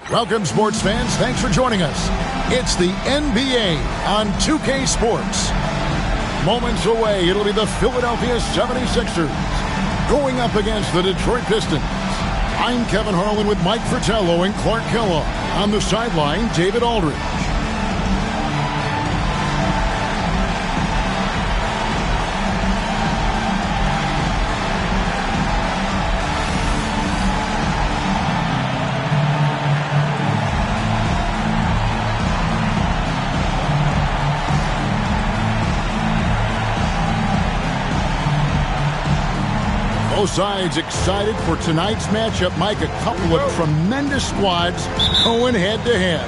Welcome, sports fans. Thanks for joining us. It's the NBA on 2K Sports. Moments away, it'll be the Philadelphia 76ers going up against the Detroit Pistons. I'm Kevin Harlan with Mike Fratello and Clark Kellogg. On the sideline, David Aldridge. Both sides excited for tonight's matchup. Mike, a couple of tremendous squads going head-to-head.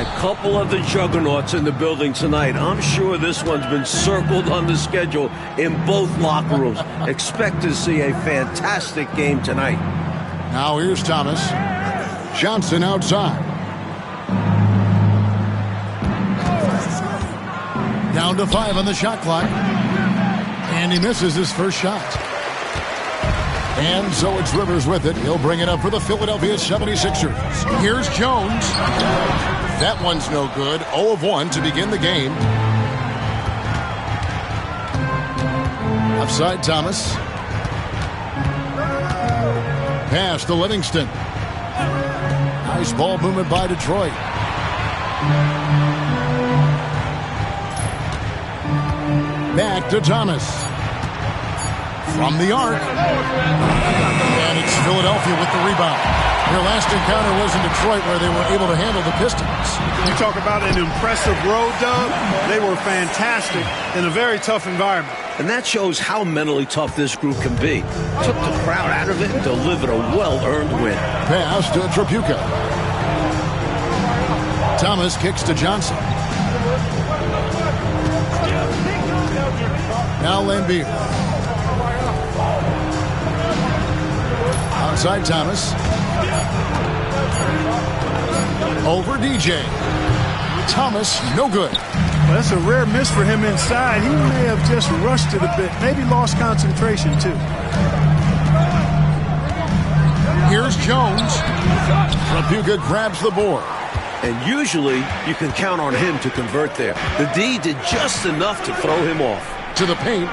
A couple of the juggernauts in the building tonight. I'm sure this one's been circled on the schedule in both locker rooms. Expect to see a fantastic game tonight. Now here's Thomas. Johnson outside. Down to 5 on the shot clock. And he misses his first shot. And so it's Rivers with it. He'll bring it up for the Philadelphia 76ers. Here's Jones. That one's no good. 0 of 1 to begin the game. Offside Thomas. Pass to Livingston. Nice ball movement by Detroit. Back to Thomas. From the arc. And it's Philadelphia with the rebound. Their last encounter was in Detroit, where they were able to handle the Pistons. You talk about an impressive road, Doug. They were fantastic in a very tough environment. And that shows how mentally tough this group can be. Took the crowd out of it and delivered a well-earned win. Pass to Tripucka. Thomas kicks to Johnson. Now Lambeer. Outside Thomas. Over DJ. Thomas, no good. Well, that's a rare miss for him inside. He may have just rushed it a bit. Maybe lost concentration, too. Here's Jones. Tripucka grabs the board. And usually, you can count on him to convert there. The D did just enough to throw him off. To the paint.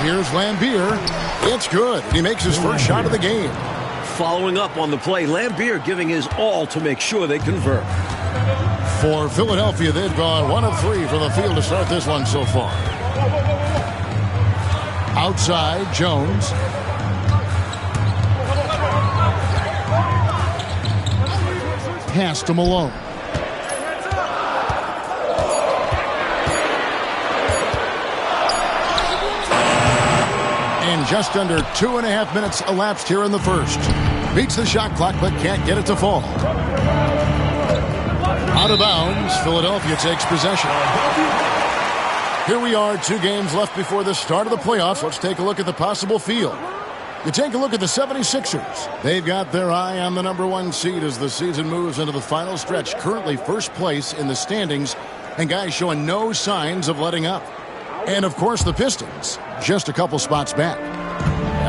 Here's Lambeer. It's good. He makes his first shot of the game. Following up on the play, Lambeer giving his all to make sure they convert. For Philadelphia, they've gone 1 of 3 from the field to start this one so far. Outside, Jones. Pass to Malone. And just under 2.5 minutes elapsed here in the first. Beats the shot clock, but can't get it to fall. Out of bounds, Philadelphia takes possession. Here we are, 2 games left before the start of the playoffs. Let's take a look at the possible field. You take a look at the 76ers. They've got their eye on the #1 seed as the season moves into the final stretch. Currently first place in the standings, and guys showing no signs of letting up. And, of course, the Pistons, just a couple spots back.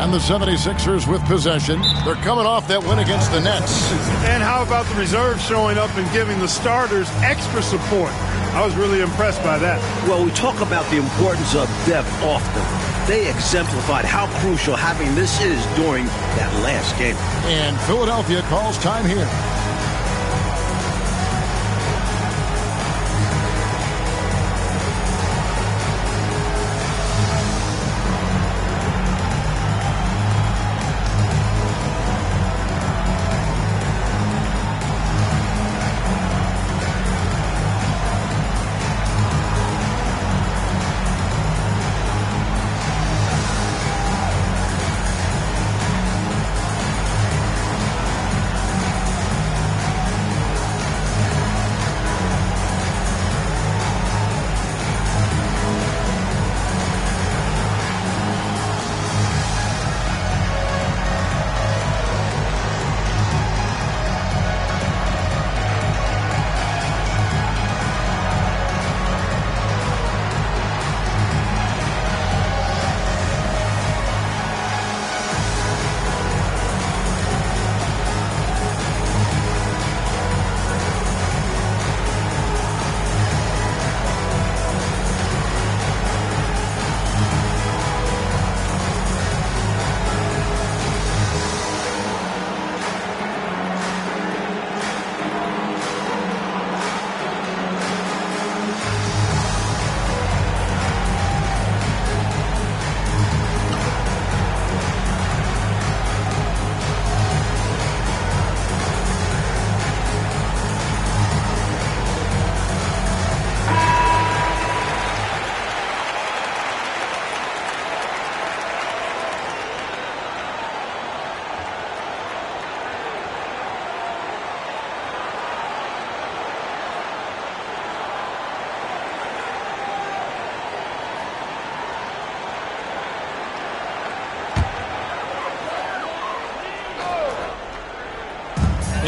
And the 76ers with possession. They're coming off that win against the Nets. And how about the reserves showing up and giving the starters extra support? I was really impressed by that. Well, we talk about the importance of depth often. They exemplified how crucial having this is during that last game. And Philadelphia calls time here.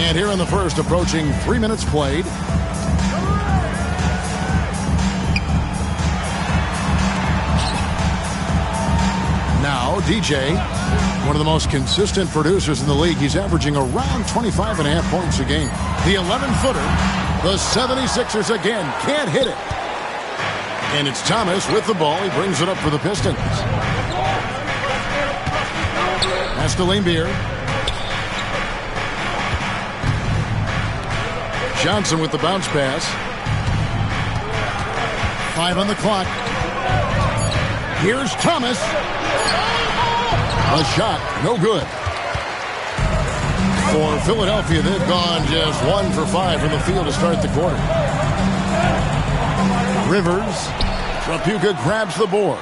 And here in the first, approaching 3 minutes played. Now, DJ, one of the most consistent producers in the league. He's averaging around 25.5 points a game. The 11-footer. The 76ers again can't hit it. And it's Thomas with the ball. He brings it up for the Pistons. Pass to Laimbeer. Johnson with the bounce pass. 5 on the clock. Here's Thomas. A shot, no good. For Philadelphia, they've gone just 1 for 5 from the field to start the quarter. Rivers. Tripucka grabs the board.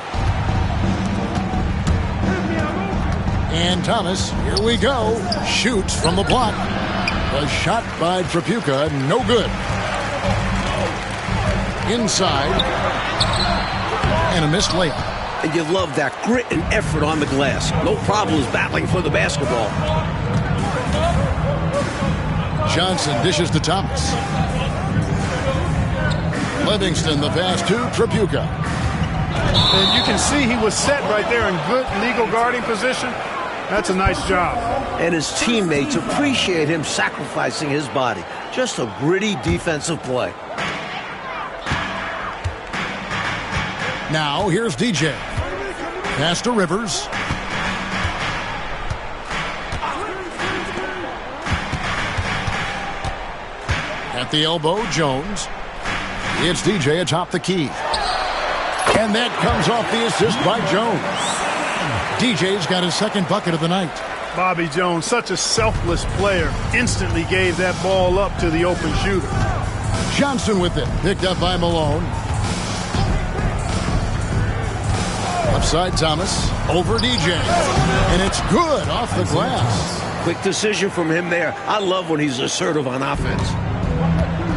And Thomas, here we go, shoots from the block. A shot by Tripucka, no good. Inside. And a missed layup. And you love that grit and effort on the glass. No problems battling for the basketball. Johnson dishes to Thomas. Livingston, the pass to Tripucka. And you can see he was set right there in good legal guarding position. That's a nice job. And his teammates appreciate him sacrificing his body. Just a gritty defensive play. Now, here's DJ. Pass to Rivers. At the elbow, Jones. It's DJ atop the key. And that comes off the assist by Jones. DJ's got his second bucket of the night. Bobby Jones, such a selfless player, instantly gave that ball up to the open shooter. Johnson with it, picked up by Malone. Upside Thomas, over DJ. And it's good off the glass. Quick decision from him there. I love when he's assertive on offense.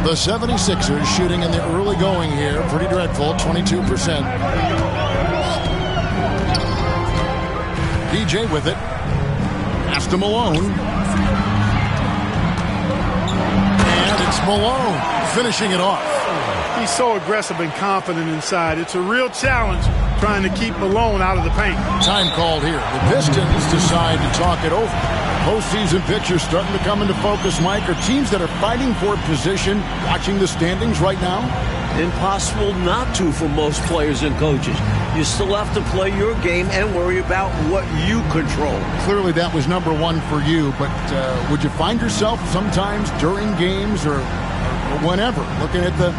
The 76ers shooting in the early going here. Pretty dreadful, 22%. DJ with it. Pass to Malone. And it's Malone finishing it off. He's so aggressive and confident inside. It's a real challenge trying to keep Malone out of the paint. Time called here. The Pistons decide to talk it over. Postseason pictures starting to come into focus, Mike. Are teams that are fighting for position watching the standings right now? Impossible not to for most players and coaches. You still have to play your game and worry about what you control. Clearly that was number one for you, but would you find yourself sometimes during games or whenever looking at the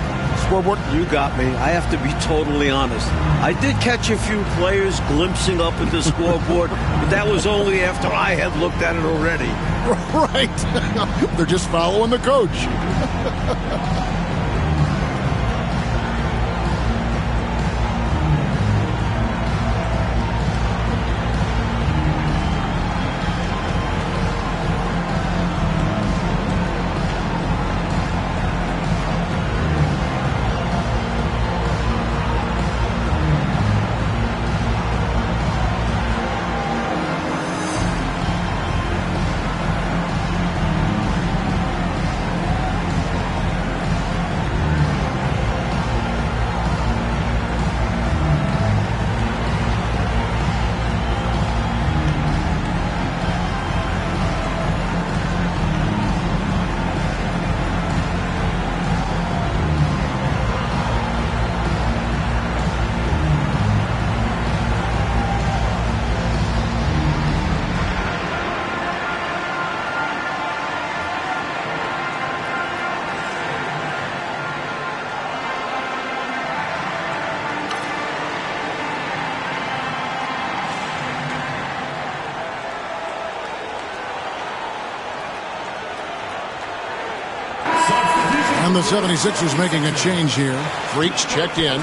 scoreboard? You got me. I have to be totally honest. I did catch a few players glimpsing up at the scoreboard, but that was only after I had looked at it already. Right. They're just following the coach. And the 76ers making a change here. Freaks checked in.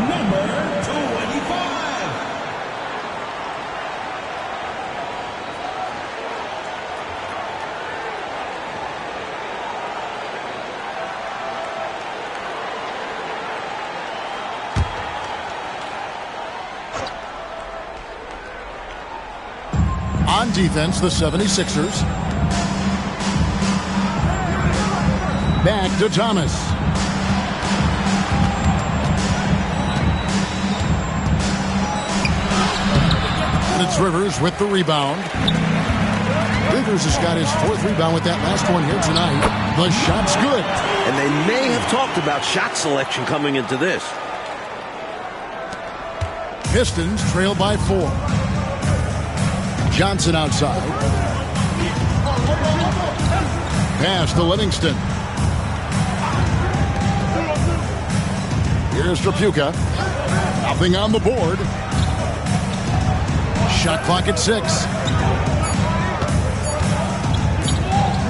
Number 25. On defense, the 76ers. Back to Thomas. And it's Rivers with the rebound. Rivers has got his 4th rebound with that last one here tonight. The shot's good. And they may have talked about shot selection coming into this. Pistons trail by 4. Johnson outside. Pass to Livingston. Here's Tripucka. Nothing on the board. Shot clock at 6.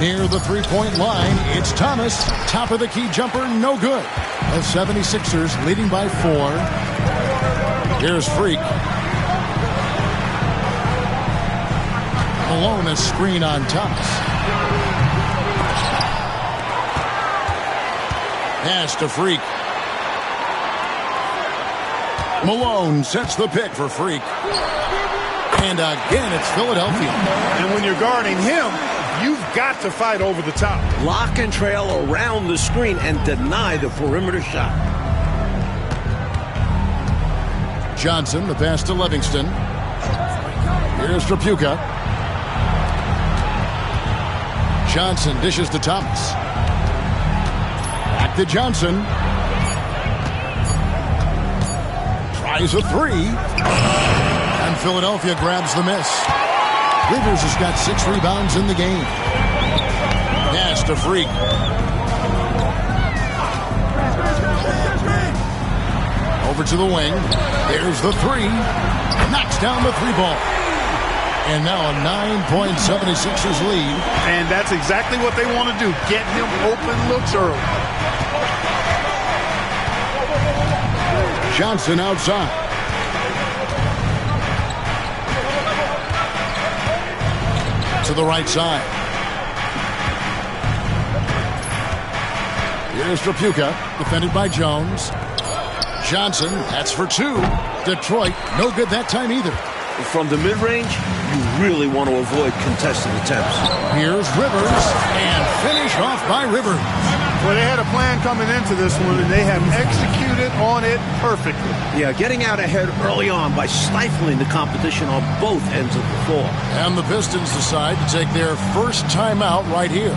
Near the three-point line, it's Thomas. Top of the key jumper, no good. The 76ers leading by 4. Here's Freak. Malone, a screen on Thomas. Pass to Freak. Malone sets the pick for Freak. And again, it's Philadelphia. And when you're guarding him, you've got to fight over the top. Lock and trail around the screen and deny the perimeter shot. Johnson, the pass to Livingston. Here's Tripucka. Johnson dishes to Thomas. Back to Johnson. Tries a 3. And Philadelphia grabs the miss. Rivers has got 6 rebounds in the game. Pass to Freak. Over to the wing. There's the 3. Knocks down the 3-ball. And now a 9.76ers lead. And that's exactly what they want to do. Get him open looks early. Johnson outside. To the right side. Here's Tripucka, defended by Jones. Johnson, that's for 2. Detroit, no good that time either. From the mid-range, you really want to avoid contested attempts. Here's Rivers, and finish off by Rivers. Well, they had a plan coming into this one, and they have executed on it perfectly. Yeah, getting out ahead early on by stifling the competition on both ends of the floor. And the Pistons decide to take their first timeout right here.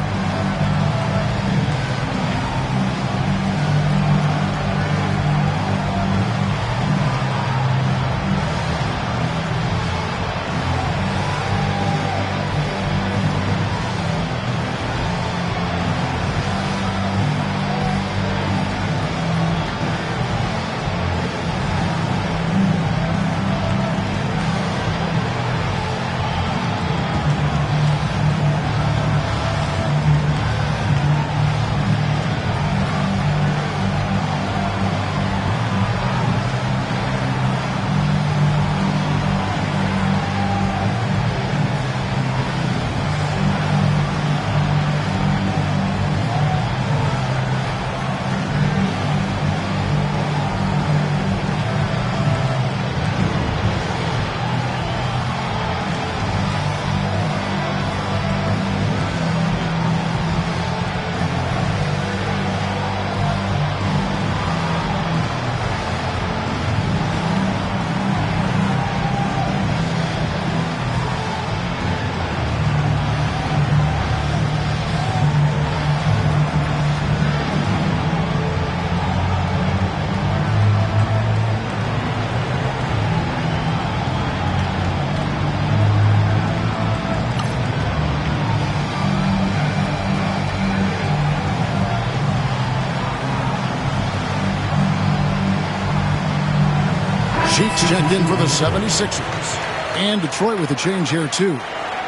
Sheets checked in for the 76ers. And Detroit with a change here, too.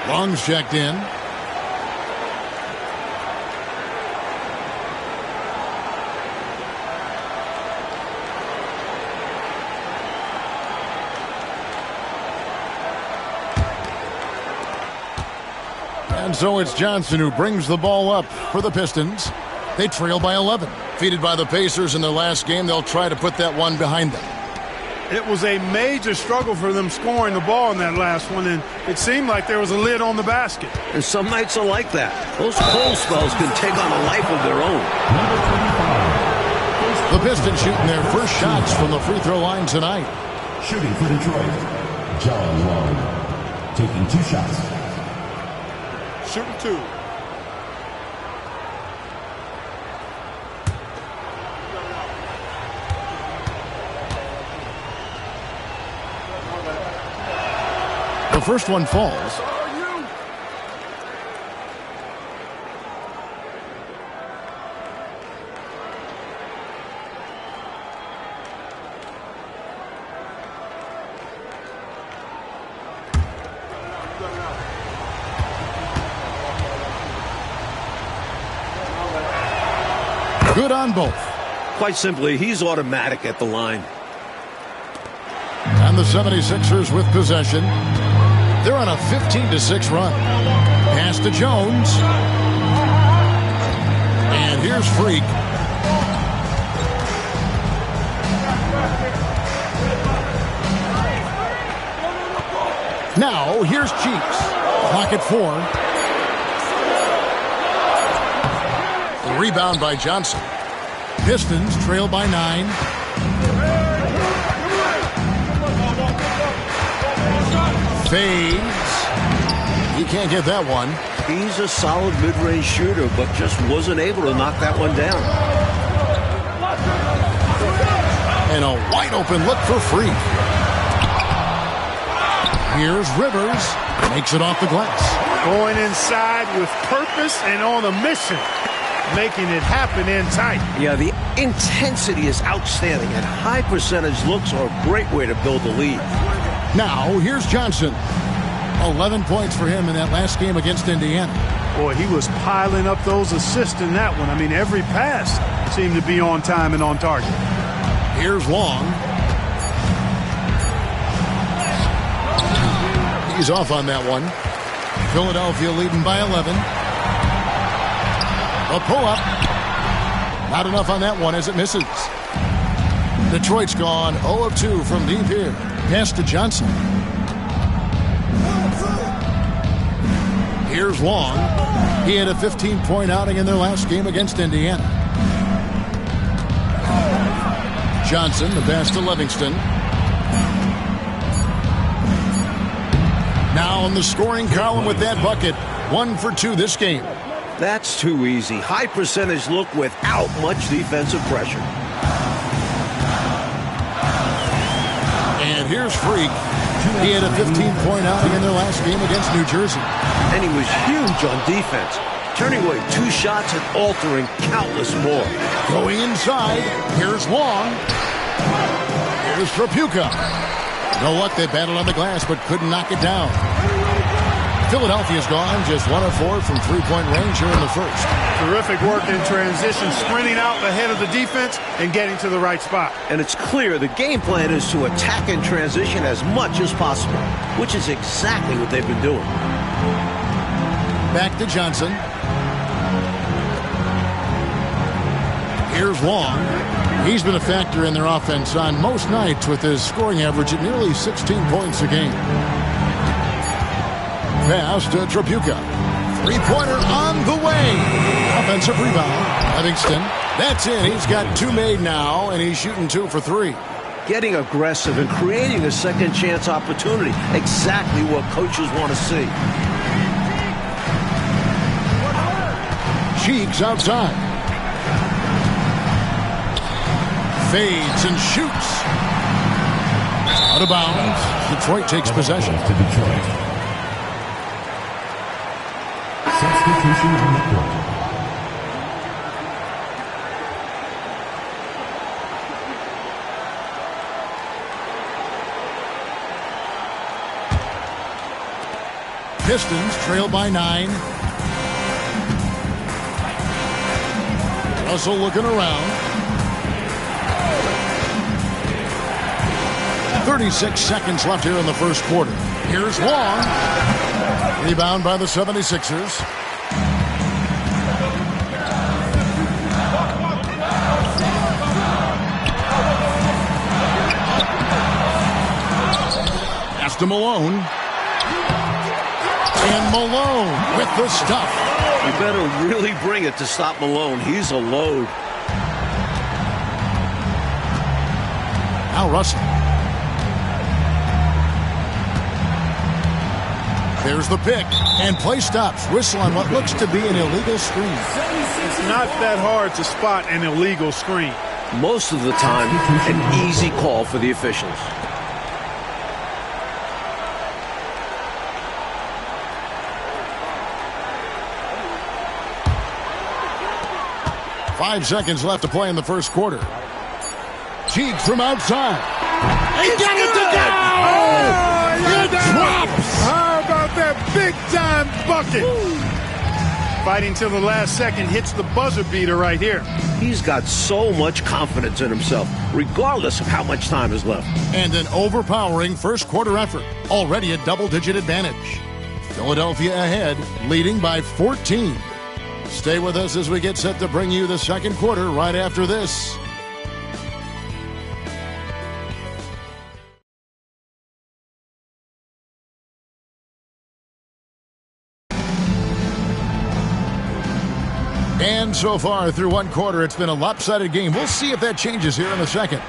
Long's checked in. And so it's Johnson who brings the ball up for the Pistons. They trail by 11. Defeated by the Pacers in their last game, they'll try to put that one behind them. It was a major struggle for them scoring the ball in that last one, and it seemed like there was a lid on the basket. And some nights are like that. Those cold spells can take on a life of their own. The Pistons shooting their first shots from the free throw line tonight. Shooting for Detroit, John Wall. Taking 2 shots. Shooting 2. The first one falls. Good on both. Quite simply, he's automatic at the line. And the 76ers with possession. They're on a 15-6 run. Pass to Jones. And here's Freak. Now, here's Cheeks. Clock at 4. The rebound by Johnson. Pistons trail by 9. Fades. He can't get that one. He's a solid mid-range shooter, but just wasn't able to knock that one down. And a wide open look for Freak. Here's Rivers. Makes it off the glass. Going inside with purpose and on a mission. Making it happen in tight. Yeah, the intensity is outstanding, and high percentage looks are a great way to build a lead. Now, here's Johnson. 11 points for him in that last game against Indiana. Boy, he was piling up those assists in that one. I mean, every pass seemed to be on time and on target. Here's Long. He's off on that one. Philadelphia leading by 11. A pull-up. Not enough on that one as it misses. Detroit's gone 0 of 2 from deep here. Pass to Johnson. Here's Long. He had a 15-point outing in their last game against Indiana. Johnson, the pass to Livingston. Now in the scoring column with that bucket. 1 for 2 this game. That's too easy. High percentage look without much defensive pressure. And here's Freak. He had a 15-point outing in their last game against New Jersey. And he was huge on defense, turning away 2 shots and altering countless more. Going inside. Here's Long. Here's Trapuka. No luck, they battled on the glass but couldn't knock it down. Philadelphia's gone just 1 of 4 from three-point range here in the first. Terrific work in transition, sprinting out ahead of the defense and getting to the right spot. And it's clear the game plan is to attack in transition as much as possible, which is exactly what they've been doing. Back to Johnson. Here's Long. He's been a factor in their offense on most nights with his scoring average at nearly 16 points a game. Pass to Trapuka. Three-pointer on the way. Offensive rebound. Livingston. That's in. He's got 2 made now, and he's shooting 2 for 3. Getting aggressive and creating a second chance opportunity. Exactly what coaches want to see. Cheeks outside. Fades and shoots. Out of bounds. Detroit takes possession. To Detroit. Substitution on the court. Pistons trail by 9. Russell looking around. 36 seconds left here in the first quarter. Here's Long. Rebound by the 76ers. to Malone. And Malone with the stuff. You better really bring it to stop Malone. He's a load. Now Russell. There's the pick, and play stops. Whistle on what looks to be an illegal screen. It's not that hard to spot an illegal screen. Most of the time, an easy call for the officials. Five seconds left to play in the first quarter. Cheeks from outside. He got it to go! Oh, It drops! How about that big-time bucket? Fighting till the last second, hits the buzzer beater right here. He's got so much confidence in himself, regardless of how much time is left. And an overpowering first quarter effort. Already a double-digit advantage. Philadelphia ahead, leading by 14. Stay with us as we get set to bring you the second quarter right after this. And so far through one quarter, it's been a lopsided game. We'll see if that changes here in a second.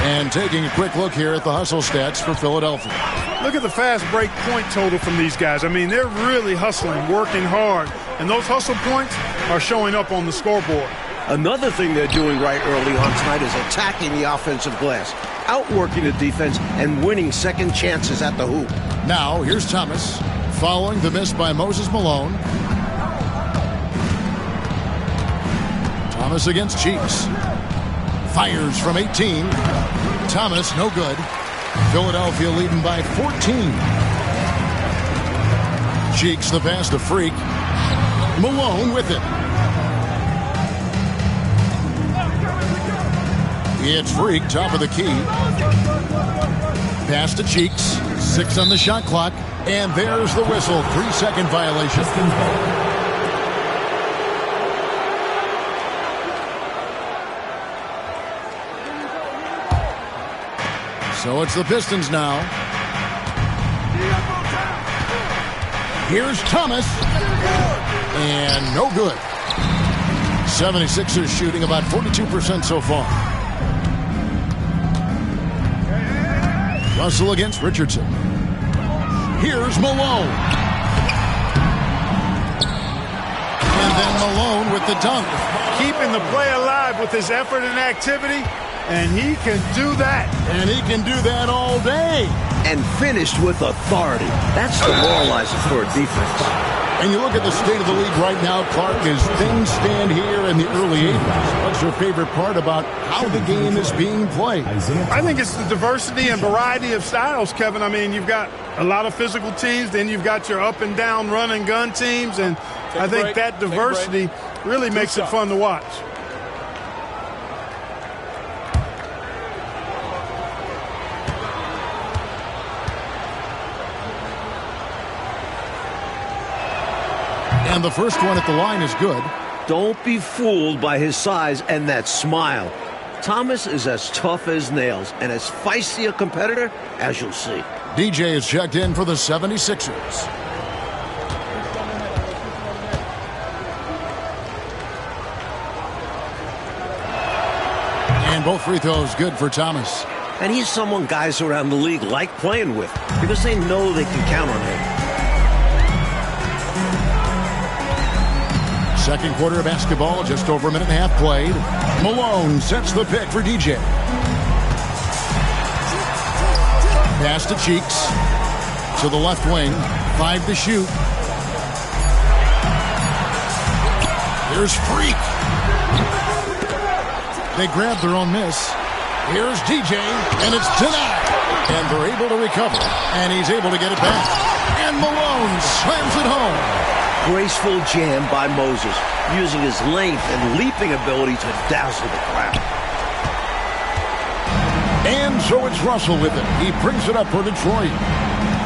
And taking a quick look here at the hustle stats for Philadelphia. Look at the fast break point total from these guys. I mean, they're really hustling, working hard. And those hustle points are showing up on the scoreboard. Another thing they're doing right early on tonight is attacking the offensive glass, outworking the defense, and winning second chances at the hoop. Now, here's Thomas, following the miss by Moses Malone. Thomas against Cheeks. Fires from 18. Thomas, no good. Philadelphia leading by 14. Cheeks, the pass to Freak. Malone with it. It's Freak, top of the key. Pass to Cheeks. 6 on the shot clock. And there's the whistle. 3-second violation. So it's the Pistons now. Here's Thomas. And no good. 76ers shooting about 42% so far. Russell against Richardson. Here's Malone. And then Malone with the dunk. Keeping the play alive with his effort and activity. And he can do that. And he can do that all day. And finished with authority. That's demoralizing for a defense. And you look at the state of the league right now, Clark, as things stand here in the early 80s. What's your favorite part about how the game is being played? I think it's the diversity and variety of styles, Kevin. I mean, you've got a lot of physical teams. Then you've got your up and down run and gun teams. And I think that diversity really makes it fun to watch. And the first one at the line is good. Don't be fooled by his size and that smile. Thomas is as tough as nails and as feisty a competitor as you'll see. DJ is checked in for the 76ers. And both free throws good for Thomas. And he's someone guys around the league like playing with because they know they can count on him. Second quarter of basketball, just over a minute and a half played. Malone sets the pick for DJ. Pass to Cheeks. To the left wing. 5 to shoot. Here's Freak. They grab their own miss. Here's DJ, and it's denied. And they're able to recover. And he's able to get it back. And Malone slams it home. Graceful jam by Moses, using his length and leaping ability to dazzle the crowd. And so it's Russell with it. He brings it up for Detroit.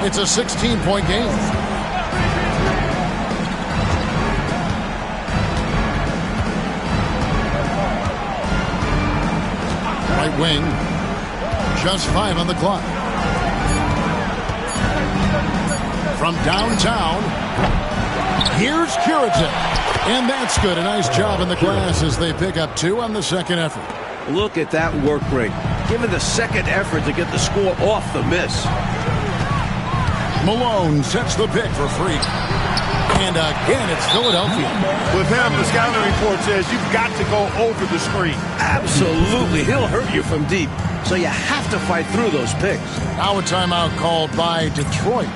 It's a 16-point game. Right wing. Just 5 on the clock. From downtown, here's Curitin. And that's good. A nice job in the glass as they pick up 2 on the second effort. Look at that work rate. Given the second effort to get the score off the miss. Malone sets the pick for Freak. And again, it's Philadelphia. With him, the scouting report says you've got to go over the screen. Absolutely. He'll hurt you from deep. So you have to fight through those picks. Now a timeout called by Detroit.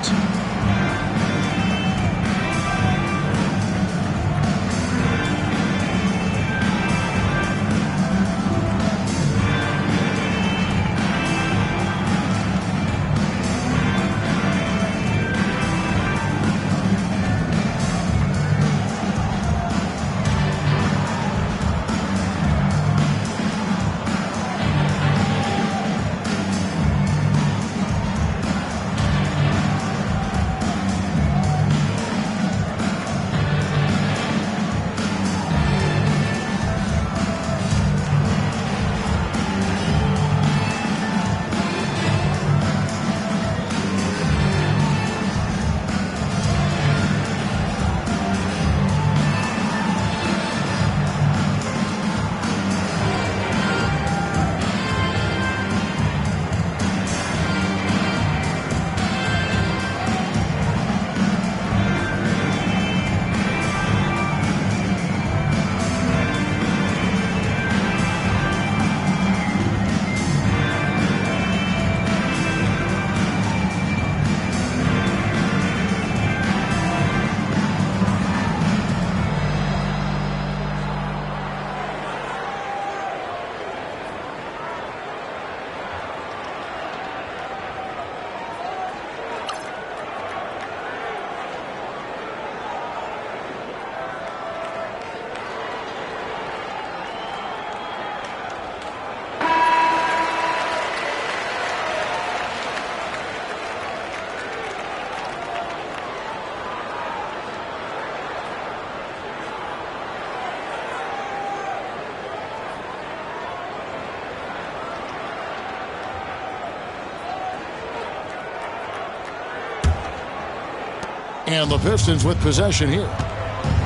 And the Pistons with possession here.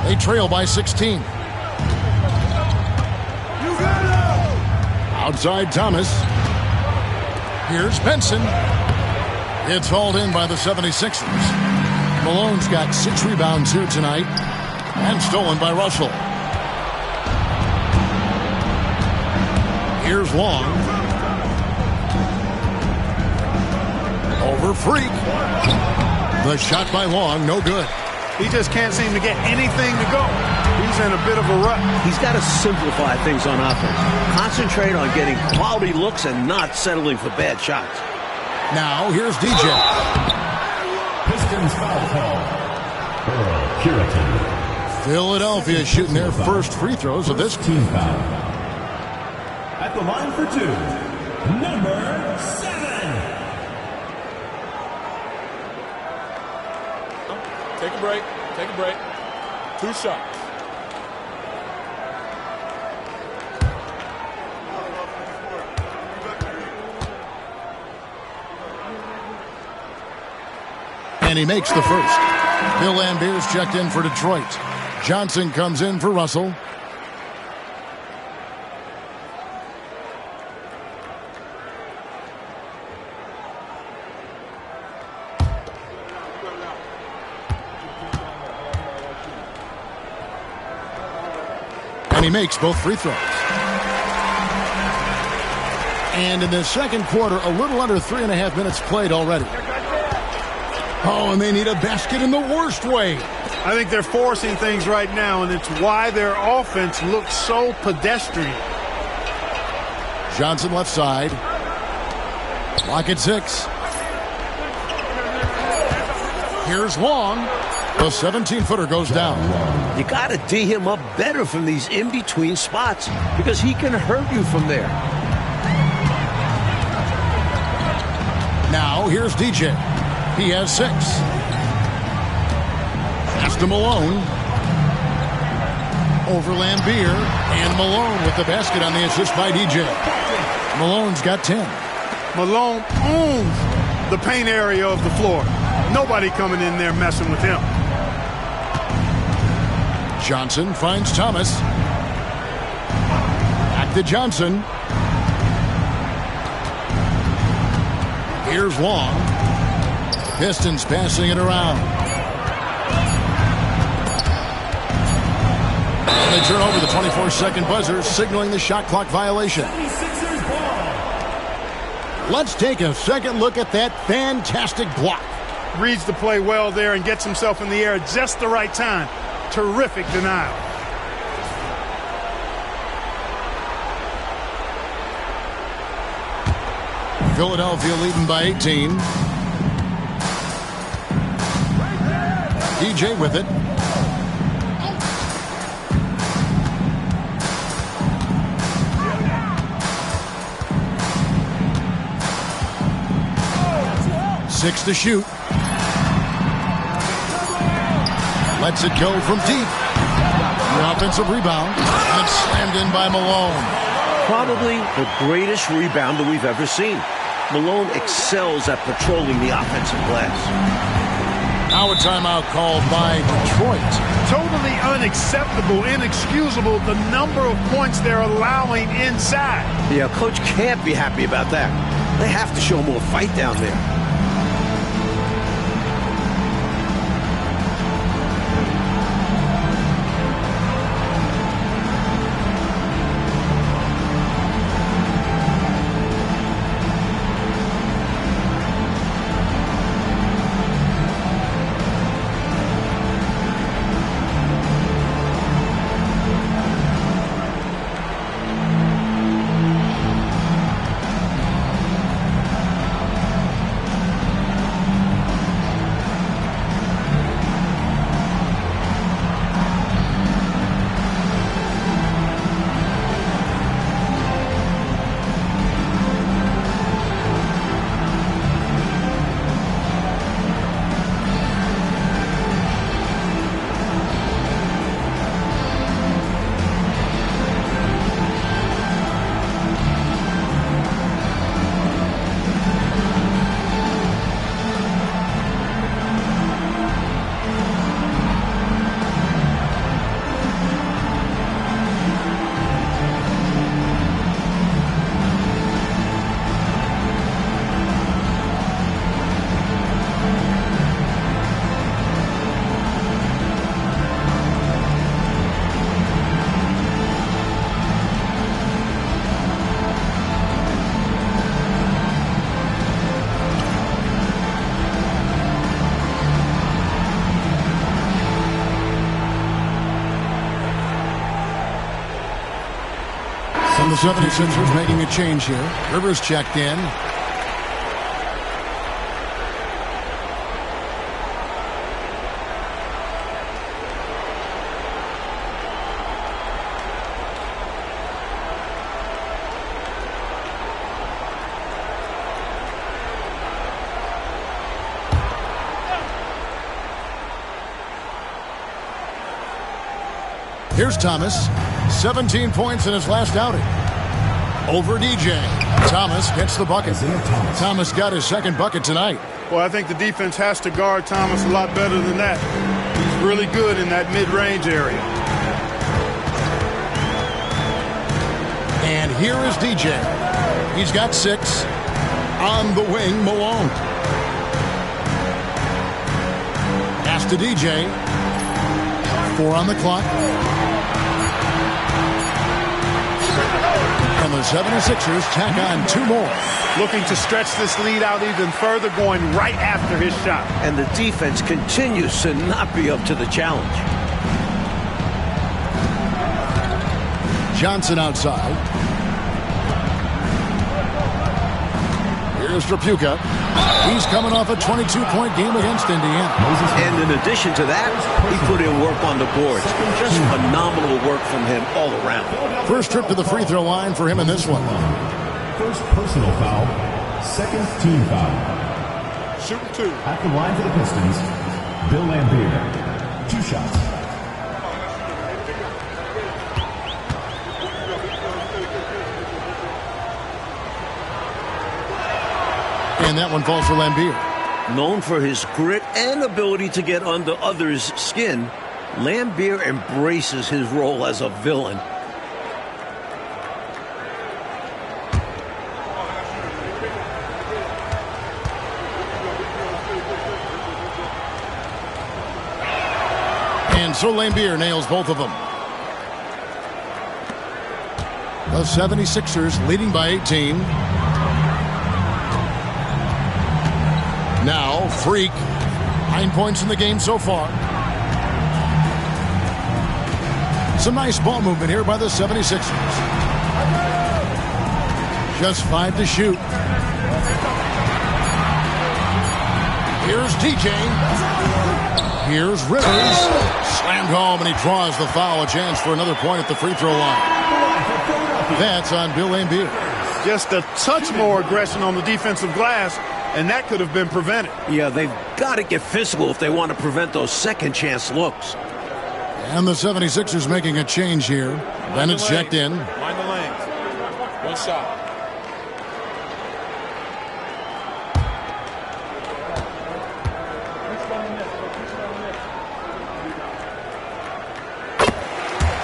They trail by 16. Outside Thomas. Here's Benson. It's hauled in by the 76ers. Malone's got 6 rebounds here tonight. And stolen by Russell. Here's Long. Over Freak. The shot by Long, no good. He just can't seem to get anything to go. He's in a bit of a rut. He's got to simplify things on offense. Concentrate on getting quality looks and not settling for bad shots. Now, here's DJ. Pistons foul call. Earl Curitin. Philadelphia shooting their first free throws of this Team foul. At the line for 2, number 7. Take a break. Take a break. 2 shots. And he makes the first. Bill Lambert's checked in for Detroit. Johnson comes in for Russell. And he makes both free throws. And in the second quarter, a little under 3.5 minutes played already. Oh, and they need a basket in the worst way. I think they're forcing things right now, and it's why their offense looks so pedestrian. Johnson left side. Lock at 6. Here's Long. The 17-footer goes down. You got to D him up better from these in-between spots because he can hurt you from there. Now, here's DJ. He has 6. Pass to Malone. Over Lambier. And Malone with the basket on the assist by DJ. Malone's got 10. Malone owns the paint area of the floor. Nobody coming in there messing with him. Johnson finds Thomas. Back to Johnson. Here's Long. Pistons passing it around. And they turn over the 24-second buzzer, signaling the shot clock violation. Let's take a second look at that fantastic block. Reads the play well there and gets himself in the air at just the right time. Terrific denial. Philadelphia leading by 18. DJ with it. Six to shoot. Lets it go from deep. The offensive rebound. And it's slammed in by Malone. Probably the greatest rebounder we've ever seen. Malone excels at patrolling the offensive glass. Now a timeout called by Detroit. Totally unacceptable, inexcusable, the number of points they're allowing inside. Yeah, coach can't be happy about that. They have to show more fight down there. And the 76ers making a change here. Rivers checked in. Here's Thomas. 17 points in his last outing. Over DJ. Thomas gets the bucket. Thomas got his second bucket tonight. Well, I think the defense has to guard Thomas a lot better than that. He's really good in that mid-range area. And here is DJ. He's got 6. On the wing, Malone. Pass to DJ. 4 on the clock. And the 76ers tack on 2 more. Looking to stretch this lead out even further, going right after his shot. And the defense continues to not be up to the challenge. Johnson outside. Here's Trapuka. He's coming off a 22-point game against Indiana. And in addition to that, he put in work on the boards. Just phenomenal work from him all around. First trip to the free throw line for him in this one. First personal foul, second team foul. Shooting 2. At the line for the Pistons, Bill Laimbeer. 2 shots. And that one falls for Laimbeer. Known for his grit and ability to get under others' skin, Laimbeer embraces his role as a villain. And so Laimbeer nails both of them. The 76ers leading by 18. Now, Freak. 9 points in the game so far. Some nice ball movement here by the 76ers. Just 5 to shoot. Here's DJ. Here's Rivers. Slammed home, and he draws the foul. A chance for another point at the free throw line. That's on Bill Laimbeer. Just a touch more aggression on the defensive glass, and that could have been prevented. Yeah, they've got to get physical if they want to prevent those second chance looks. And the 76ers making a change here. Bennett's checked in. Mind the lanes. One shot.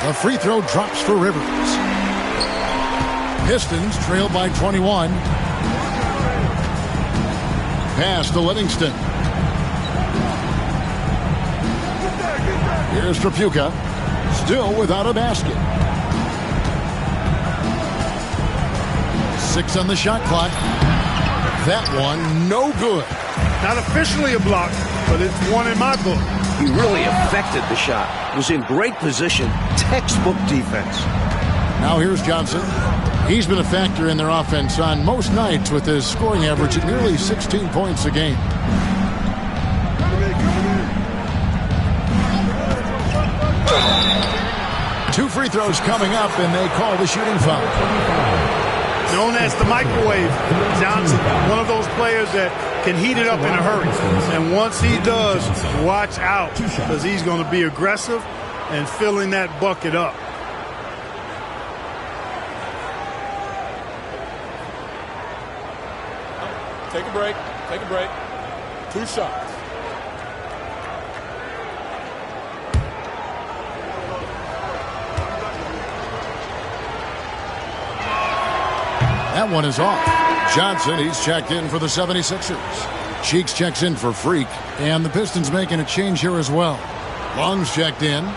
The free throw drops for Rivers. Pistons trail by 21. Pass to Livingston. Here's Tripucka. Still without a basket. 6 on the shot clock. That one, no good. Not officially a block, but it's one in my book. He really affected the shot. Was in great position. Textbook defense. Now here's Johnson. He's been a factor in their offense on most nights with his scoring average at nearly 16 points a game. Two free throws coming up, and they call the shooting foul. Known as the microwave, Johnson, one of those players that can heat it up in a hurry. And once he does, watch out, because he's going to be aggressive and filling that bucket up. Take a break. Take a break. 2 shots. That one is off. Johnson, he's checked in for the 76ers. Cheeks checks in for Freak. And the Pistons making a change here as well. Long's checked in.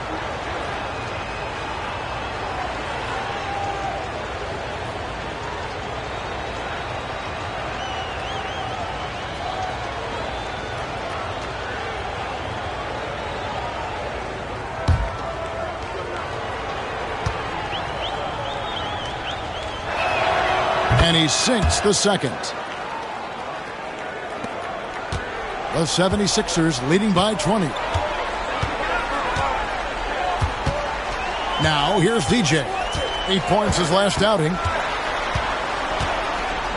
And he sinks the second. The 76ers leading by 20. Now here's DJ. 8 points his last outing.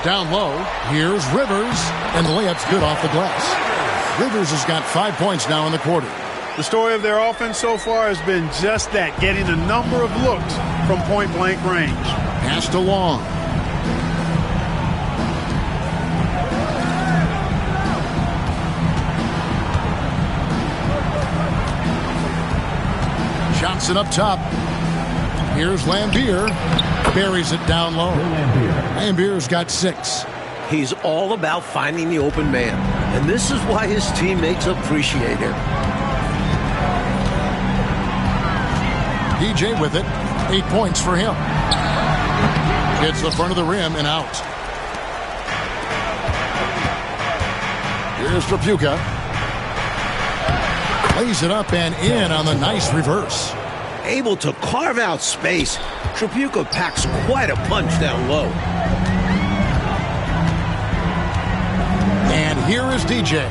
Down low, here's Rivers. And the layup's good off the glass. Rivers has got 5 points now in the quarter. The story of their offense so far has been just that, getting a number of looks from point-blank range. Pass to Long. Johnson up top. Here's Laimbeer. Buries it down low. Laimbeer's got 6. He's all about finding the open man. And this is why his teammates appreciate him. DJ with it. 8 points for him. Hits the front of the rim and out. Here's Tripucka. Lays it up and in on the nice reverse. Able to carve out space. Tripucka packs quite a punch down low. And here is DJ.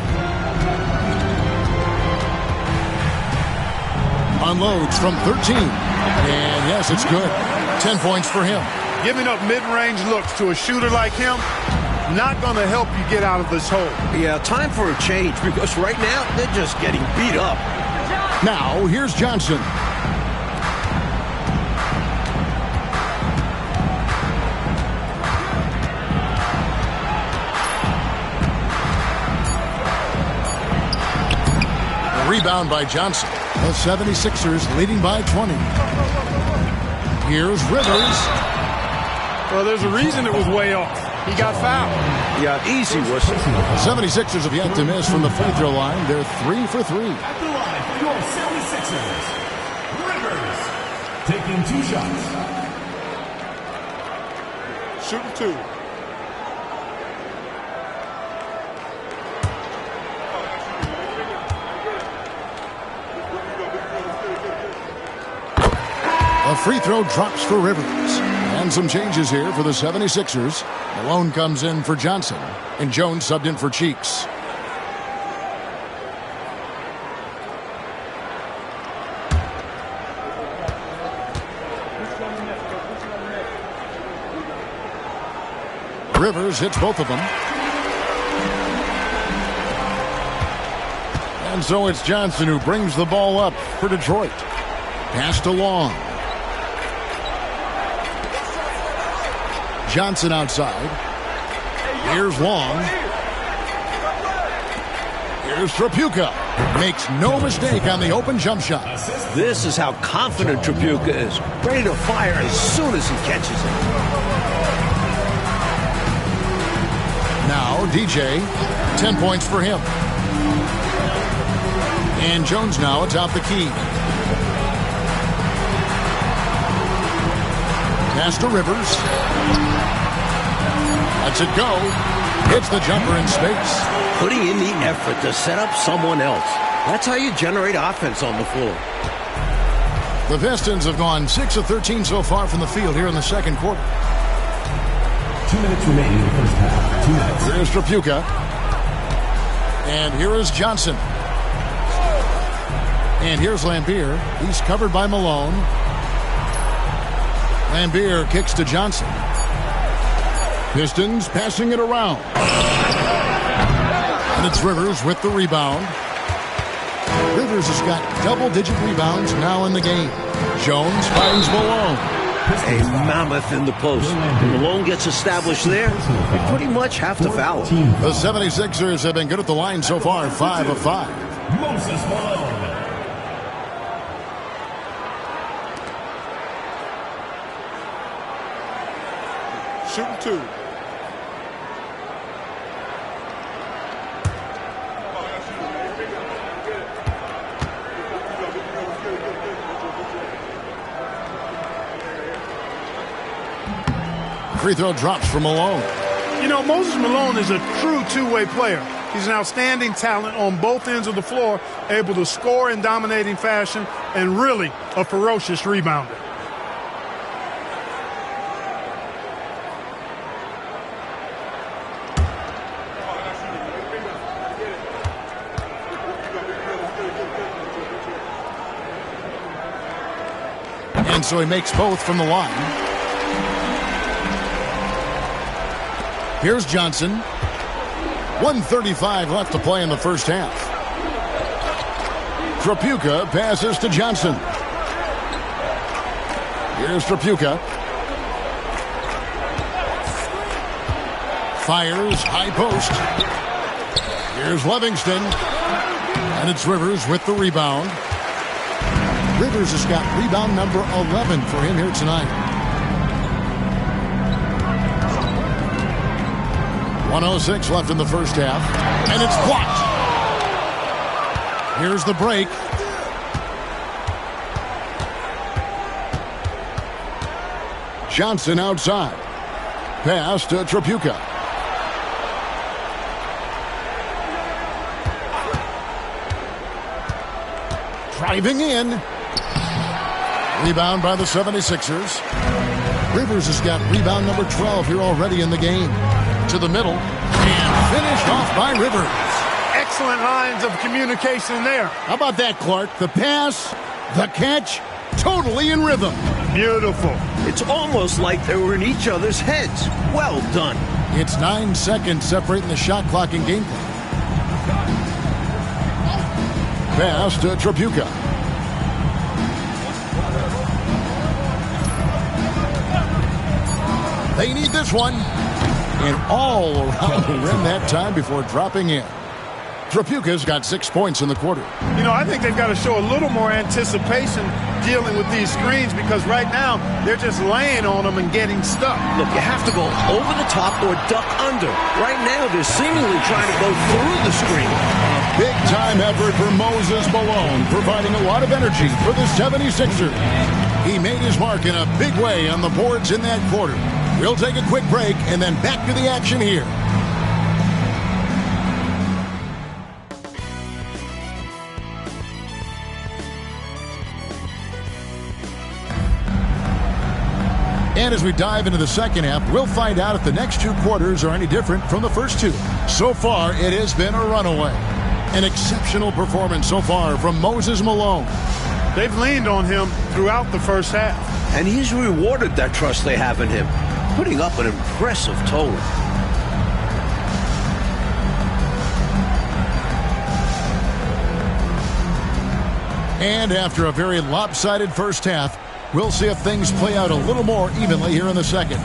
Unloads from 13. And yes, it's good. 10 points for him. Giving up mid-range looks to a shooter like him, not going to help you get out of this hole. Yeah, time for a change, because right now they're just getting beat up. Now, here's Johnson. Rebound by Johnson. The 76ers leading by 20. Here's Rivers. Well, there's a reason it was way off. He got fouled. Yeah, easy whistle. The 76ers have yet to miss from the free throw line. They're 3 for 3. At the line for your 76ers, Rivers taking 2 shots. Shooting 2. A free throw drops for Rivers. And some changes here for the 76ers. Malone comes in for Johnson. And Jones subbed in for Cheeks. Rivers hits both of them. And so it's Johnson who brings the ball up for Detroit. Passed along. Johnson outside. Here's Long. Here's Tripucka. Makes no mistake on the open jump shot. This is how confident Tripucka is. Ready to fire as soon as he catches it. Now DJ, 10 points for him. And Jones now atop the key. Pass to Rivers. Lets it go. Hits the jumper in space. Putting in the effort to set up someone else. That's how you generate offense on the floor. The Pistons have gone 6 of 13 so far from the field here in the second quarter. 2 minutes remaining in the first half. 2 minutes. Here's Tripucka. And here is Johnson. And here's Lambier. He's covered by Malone. Lambier kicks to Johnson. Pistons passing it around. And it's Rivers with the rebound. Rivers has got double-digit rebounds now in the game. Jones finds Malone. A mammoth in the post. When Malone gets established there, you pretty much have to foul him. The 76ers have been good at the line so far, 5 of 5. Moses Malone. Shooting 2. Free throw drops for Malone. You know, Moses Malone is a true two-way player. He's an outstanding talent on both ends of the floor, able to score in dominating fashion, and really a ferocious rebounder. And so he makes both from the line. Here's Johnson. 1:35 left to play in the first half. Tripucka passes to Johnson. Here's Tripucka. Fires, high post. Here's Livingston. And it's Rivers with the rebound. Rivers has got rebound number 11 for him here tonight. 1:06 left in the first half. And it's blocked. Here's the break. Johnson outside. Pass to Tripucka. Driving in. Rebound by the 76ers. Rivers has got rebound number 12 here already in the game. To the middle. And finished off by Rivers. Excellent lines of communication there. How about that, Clark? The pass, the catch, totally in rhythm. Beautiful. It's almost like they were in each other's heads. Well done. It's 9 seconds separating the shot clock and game clock. Pass to Tripucka. They need this one. And all around the rim that time before dropping in. Trapuka's got 6 points in the quarter. You know, I think they've got to show a little more anticipation dealing with these screens because right now they're just laying on them and getting stuck. Look, you have to go over the top or duck under. Right now, they're seemingly trying to go through the screen. Big-time effort for Moses Malone, providing a lot of energy for the 76ers. He made his mark in a big way on the boards in that quarter. We'll take a quick break and then back to the action here. And as we dive into the second half, we'll find out if the next 2 quarters are any different from the first 2. So far, it has been a runaway. An exceptional performance so far from Moses Malone. They've leaned on him throughout the first half. And he's rewarded that trust they have in him, putting up an impressive total. And after a very lopsided first half, we'll see if things play out a little more evenly here in the second.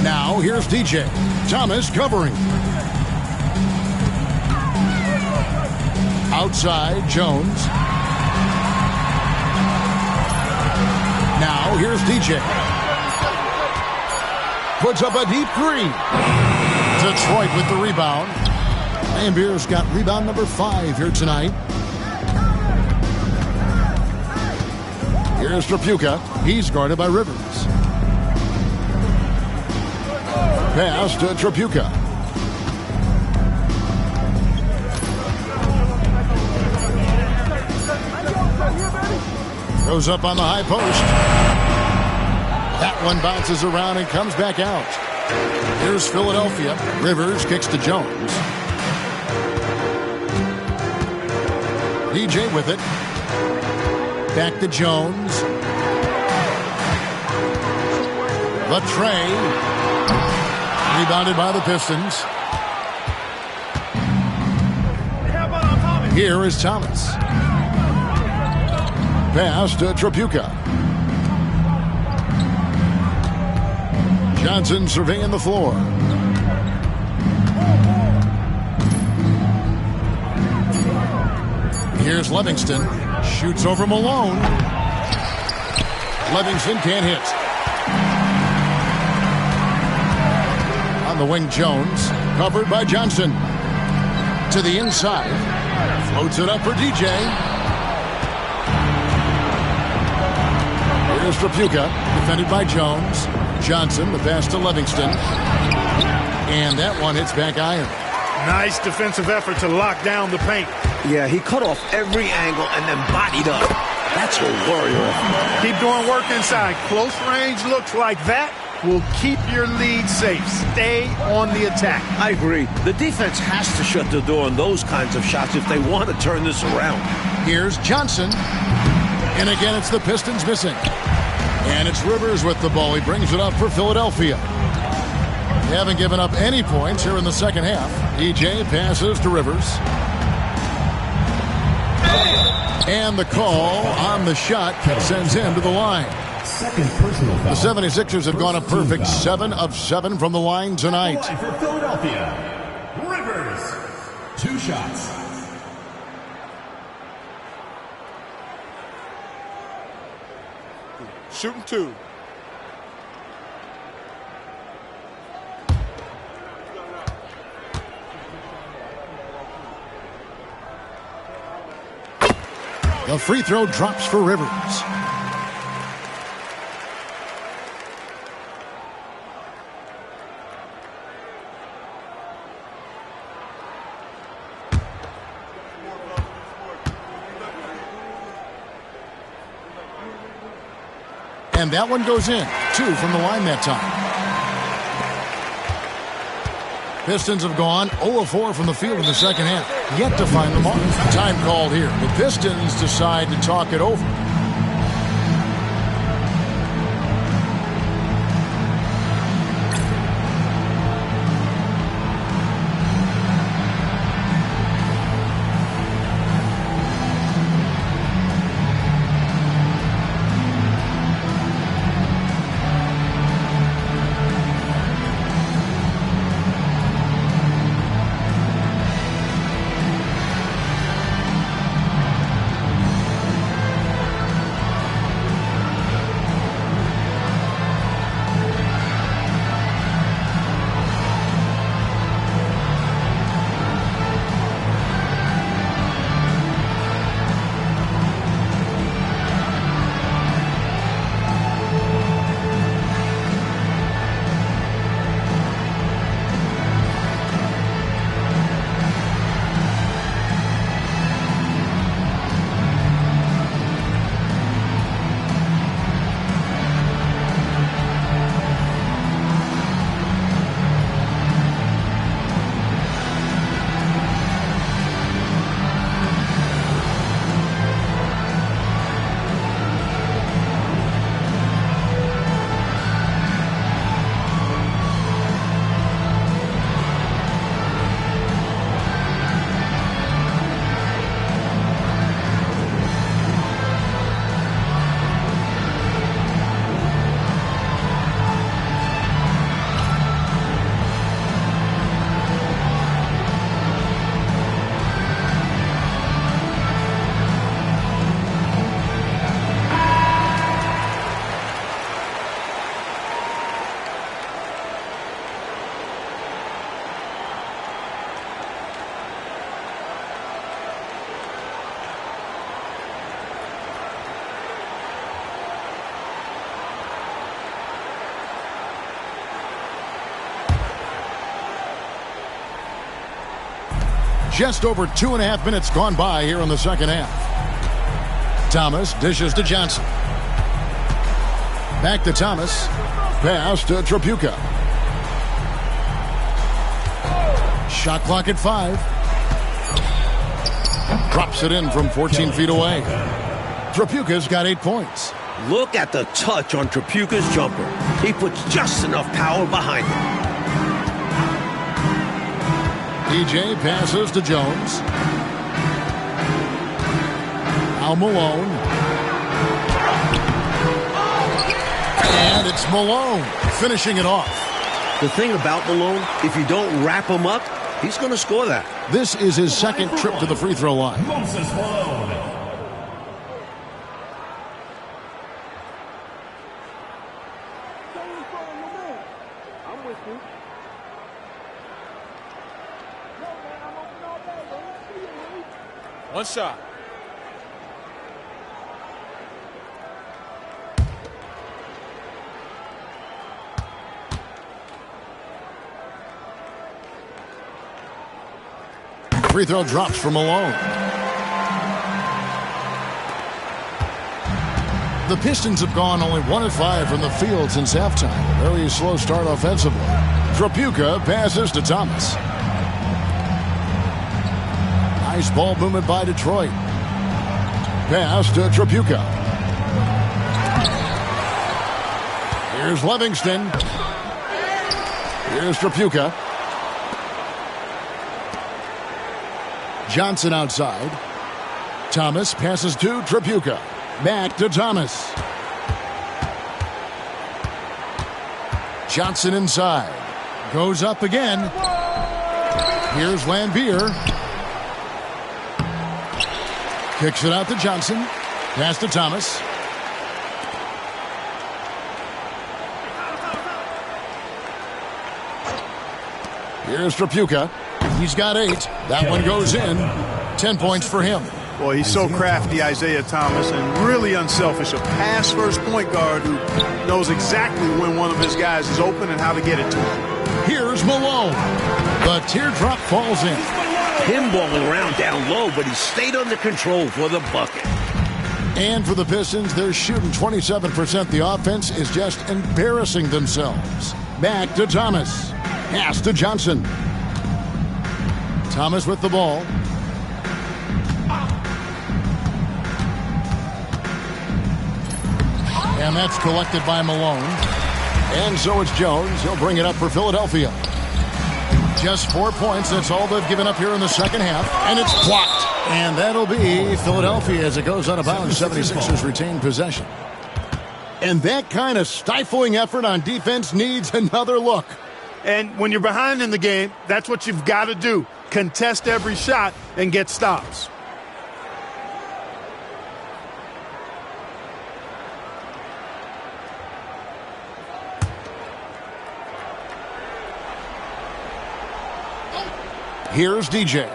Now, here's DJ. Thomas covering. Outside, Jones. Now, here's DJ. Puts up a deep 3. Detroit with the rebound. Lambeer's got rebound number 5 here tonight. Here's Trapuka. He's guarded by Rivers. Pass to Trapuka. Throws up on the high post. That one bounces around and comes back out. Here's Philadelphia. Rivers kicks to Jones. DJ with it. Back to Jones. Latrey. Rebounded by the Pistons. Here is Thomas. Pass to Trapuka. Johnson surveying the floor. Here's Livingston. Shoots over Malone. Livingston can't hit. On the wing, Jones. Covered by Johnson. To the inside. Floats it up for DJ. Here's Trapuka. Defended by Jones. Johnson, the pass to Livingston. And that one hits back iron. Nice defensive effort to lock down the paint. Yeah, he cut off every angle and then bodied up. That's a warrior. Keep doing work inside. Close range looks like that will keep your lead safe. Stay on the attack. I agree. The defense has to shut the door on those kinds of shots if they want to turn this around. Here's Johnson. And again, it's the Pistons missing. And it's Rivers with the ball. He brings it up for Philadelphia. They haven't given up any points here in the second half. DJ passes to Rivers. And the call on the shot sends him to the line. Second personal foul. The 76ers have gone a perfect 7 of 7 from the line tonight. For Philadelphia, Rivers. 2 shots. Shooting 2. The free throw drops for Rivers. And that one goes in. 2 from the line that time. Pistons have gone 0 of 4 from the field in the second half. Yet to find the mark. Time called here. The Pistons decide to talk it over. Just over 2.5 minutes gone by here in the second half. Thomas dishes to Johnson. Back to Thomas. Pass to Tripucka. Shot clock at 5. Drops it in from 14 feet away. Tripucka's got 8 points. Look at the touch on Tripucka's jumper. He puts just enough power behind it. DJ passes to Jones. Now Malone. And it's Malone finishing it off. The thing about Malone, if you don't wrap him up, he's going to score that. This is his second trip to the free throw line. Moses Malone. One shot. Free throw drops for Malone. The Pistons have gone only 1 of 5 from the field since halftime. Very slow start offensively. Tripucka passes to Thomas. Nice ball movement by Detroit. Pass to Tripucka. Here's Livingston. Here's Tripucka. Johnson outside. Thomas passes to Tripucka. Back to Thomas. Johnson inside. Goes up again. Here's Lambier. Kicks it out to Johnson. Pass to Thomas. Here's Tripucka. He's got 8. That one goes in. 10 points for him. Boy, he's so crafty, Isaiah Thomas, and really unselfish. A pass-first point guard who knows exactly when one of his guys is open and how to get it to him. Here's Malone. The teardrop falls in. Pinballing around down low, but he stayed under control for the bucket. And for the Pistons, they're shooting 27%. The offense is just embarrassing themselves. Back to Thomas. Pass to Johnson. Thomas with the ball. And that's collected by Malone. And so it's Jones. He'll bring it up for Philadelphia. Just 4 points. That's all they've given up here in the second half. And it's blocked. And that'll be Philadelphia as it goes out of bounds. 76ers retain possession. And that kind of stifling effort on defense needs another look. And when you're behind in the game, that's what you've got to do. Contest every shot and get stops. Here's DJ.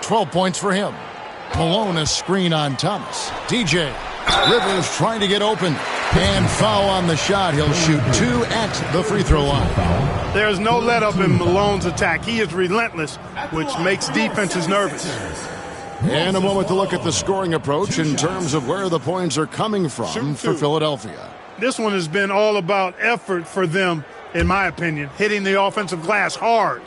12 points for him. Malone a screen on Thomas. DJ. Rivers trying to get open. And foul on the shot. He'll shoot 2 at the free throw line. There's no let up in Malone's attack. He is relentless, which makes defenses nervous. And a moment to look at the scoring approach in terms of where the points are coming from for Philadelphia. This one has been all about effort for them, in my opinion. Hitting the offensive glass hard.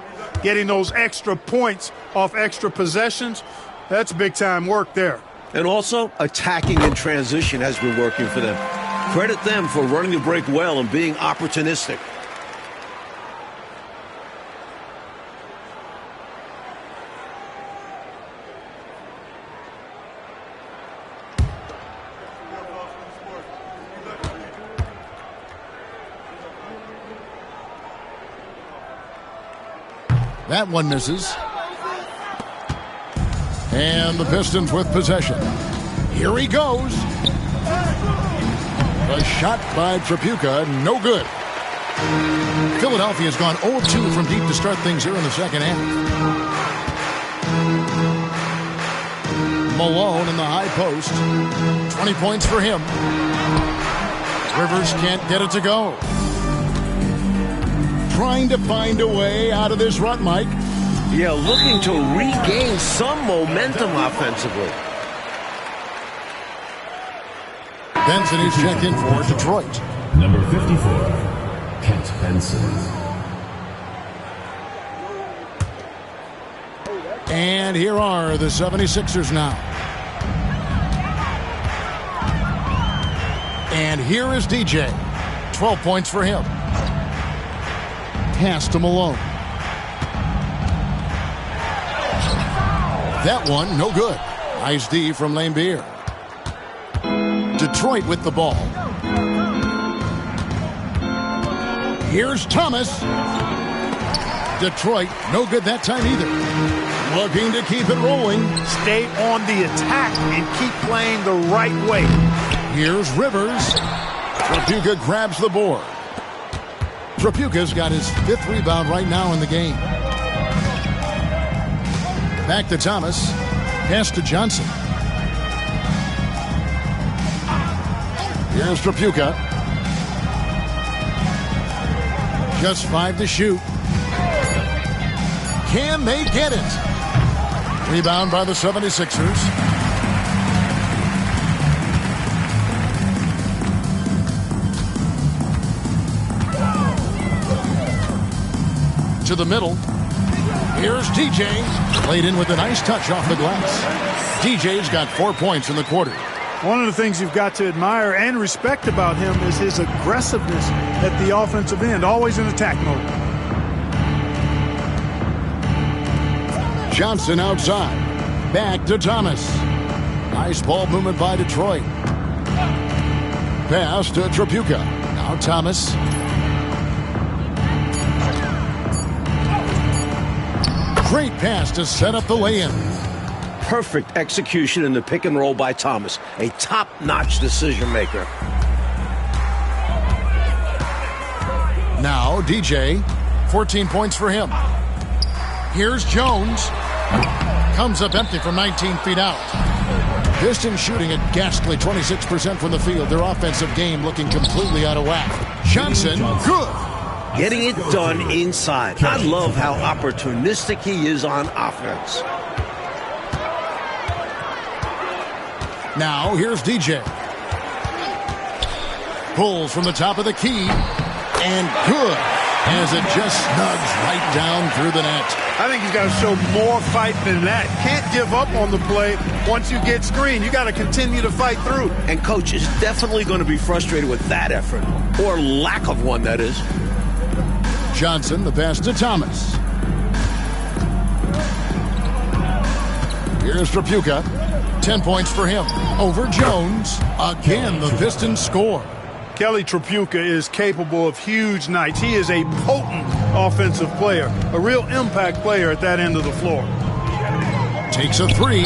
Getting those extra points off extra possessions. That's big-time work there. And also, attacking in transition has been working for them. Credit them for running the break well and being opportunistic. That one misses. And the Pistons with possession. Here he goes. A shot by Tripucka, no good. Philadelphia has gone 0-2 from deep to start things here in the second half. Malone in the high post. 20 points for him. Rivers can't get it to go. Trying to find a way out of this rut, Mike. Yeah, looking to regain some momentum offensively. Benson is checked in for Detroit. Number 54, Kent Benson. And here are the 76ers now. And here is DJ. 12 points for him. Pass to Malone. That one, no good. Nice D from Laimbeer. Detroit with the ball. Here's Thomas. Detroit, no good that time either. Looking to keep it rolling. Stay on the attack and keep playing the right way. Here's Rivers. Tripucka grabs the board. Tripucka's got his 5th rebound right now in the game. Back to Thomas. Pass to Johnson. Here's Tripucka. Just 5 to shoot. Can they get it? Rebound by the 76ers. To the middle. Here's DJ. Played in with a nice touch off the glass. DJ's got 4 points in the quarter. One of the things you've got to admire and respect about him is his aggressiveness at the offensive end, always in attack mode. Johnson outside. Back to Thomas. Nice ball movement by Detroit. Pass to Tripucka. Now Thomas. Great pass to set up the lay-in. Perfect execution in the pick and roll by Thomas. A top-notch decision maker. Now DJ. 14 points for him. Here's Jones. Comes up empty from 19 feet out. Pistons shooting a ghastly 26% from the field. Their offensive game looking completely out of whack. Johnson, good. Getting it done inside. I love how opportunistic he is on offense. Now, here's DJ. Pulls from the top of the key. And good. As it just snugs right down through the net. I think he's got to show more fight than that. Can't give up on the play once you get screened. You got to continue to fight through. And coach is definitely going to be frustrated with that effort. Or lack of one, that is. Johnson, the pass to Thomas. Here's Tripucka. 10 points for him. Over Jones. Again, the Pistons score. Kelly Tripucka is capable of huge nights. He is a potent offensive player, a real impact player at that end of the floor. Takes a 3.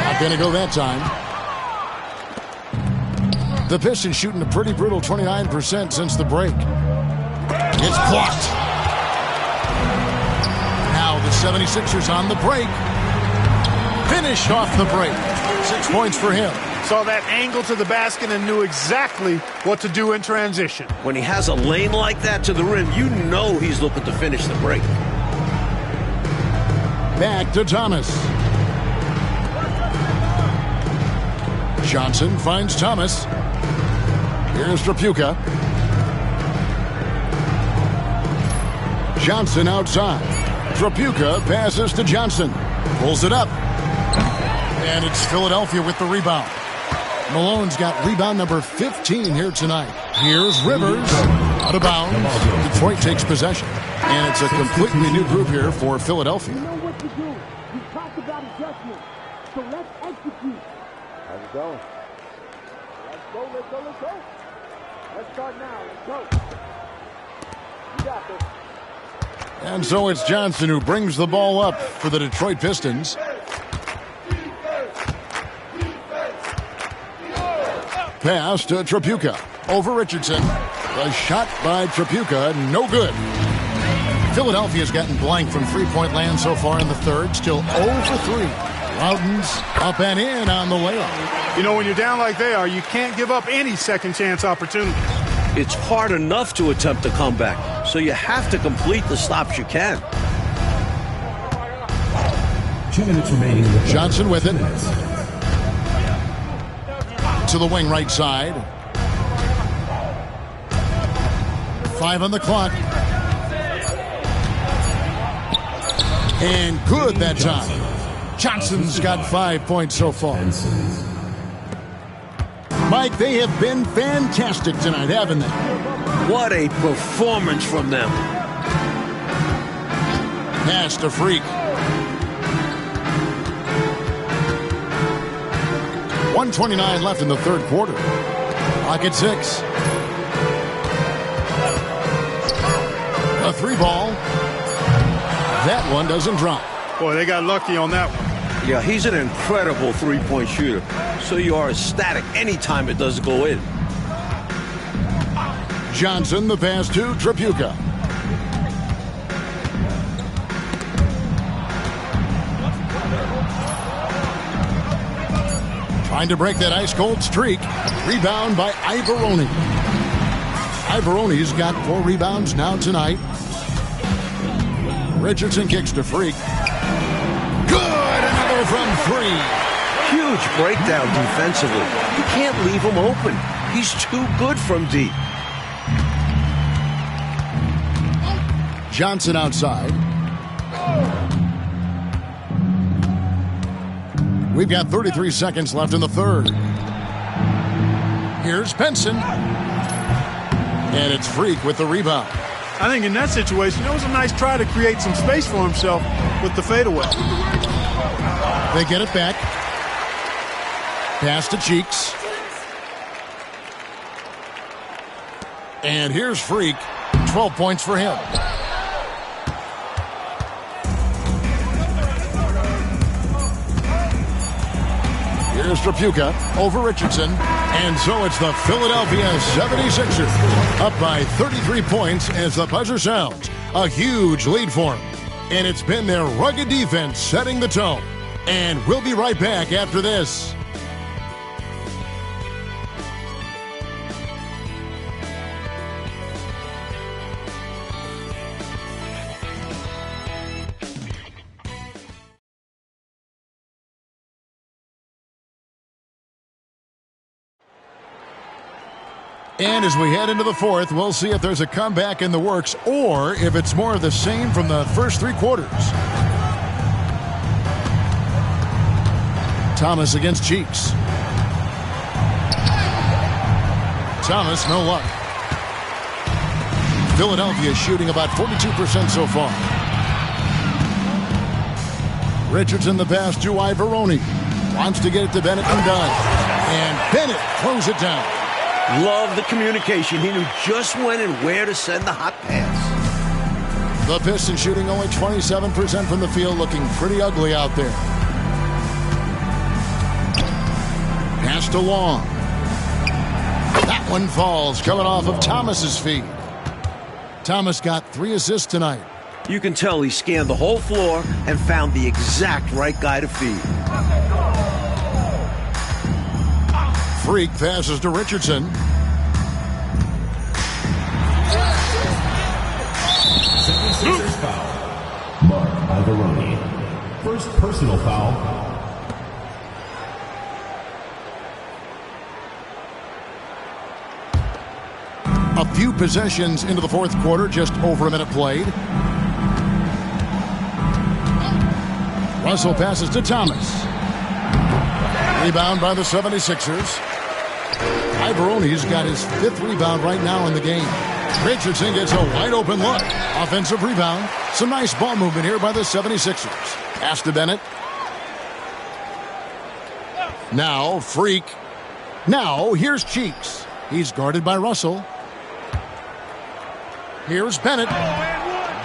Not going to go that time. The Pistons shooting a pretty brutal 29% since the break. It's blocked. Now the 76ers on the break. Finished off the break. 6 points for him. Saw that angle to the basket and knew exactly what to do in transition. When he has a lane like that to the rim, you know he's looking to finish the break. Back to Thomas. Johnson finds Thomas. Here's Tripucka. Johnson outside. Tripucka passes to Johnson. Pulls it up. And it's Philadelphia with the rebound. Malone's got rebound number 15 here tonight. Here's Rivers. Out of bounds. Detroit takes possession. And it's a completely new group here for Philadelphia. You know what to do. You talked about adjustment. So let's execute. How's it going? Let's go. Let's start now. Let's go. You got this. And so it's Johnson who brings the ball up for the Detroit Pistons. Pass to Tripucka. Over Richardson. A shot by Tripucka. No good. Philadelphia's gotten blank from three-point land so far in the third. Still 0 for 3. Loudon's up and in on the layup. You know, when you're down like they are, you can't give up any second-chance opportunities. It's hard enough to attempt a comeback, so you have to complete the stops you can. 2 minutes remaining in the third. Johnson with it. To the wing right side. 5 on the clock. And good that time. Johnson's got 5 points so far. Mike, they have been fantastic tonight, haven't they? What a performance from them. Pass to Freak. 1:29 left in the third quarter. Clock at 6. A 3-ball. That one doesn't drop. Boy, they got lucky on that one. Yeah, he's an incredible three-point shooter. So you are ecstatic anytime it doesn't go in. Johnson, the pass to Tripucka. Trying to break that ice-cold streak. Rebound by Ivoroni. Ivoroni's got 4 rebounds now tonight. Richardson kicks to Freak. Good! Another from 3. Huge breakdown defensively. You can't leave him open. He's too good from deep. Johnson outside. We've got 33 seconds left in the third. Here's Benson. And it's Freak with the rebound. I think in that situation, it was a nice try to create some space for himself with the fadeaway. They get it back. Pass to Cheeks. And here's Freak. 12 points for him. Here's Tripucka over Richardson. And so it's the Philadelphia 76ers up by 33 points as the buzzer sounds. A huge lead for them. And it's been their rugged defense setting the tone. And we'll be right back after this. And as we head into the fourth, we'll see if there's a comeback in the works or if it's more of the same from the first 3 quarters. Thomas against Cheeks. Thomas, no luck. Philadelphia shooting about 42% so far. Richardson the pass to Ivoroni. Wants to get it to Bennett and does. And Bennett throws it down. Love the communication. He knew just when and where to send the hot pass. The Pistons shooting only 27% from the field, looking pretty ugly out there. Pass to Long. That one falls, coming off of Thomas's feet. Thomas got 3 assists tonight. You can tell he scanned the whole floor and found the exact right guy to feed. Freak passes to Richardson. Sixers foul. Mark Ivoroni. First personal foul. A few possessions into the fourth quarter, just over a minute played. Russell passes to Thomas. Rebound by the 76ers. Ivoroni's got his 5th rebound right now in the game. Richardson gets a wide open look. Offensive rebound. Some nice ball movement here by the 76ers. Pass to Bennett. Now Freak. Now here's Cheeks. He's guarded by Russell. Here's Bennett.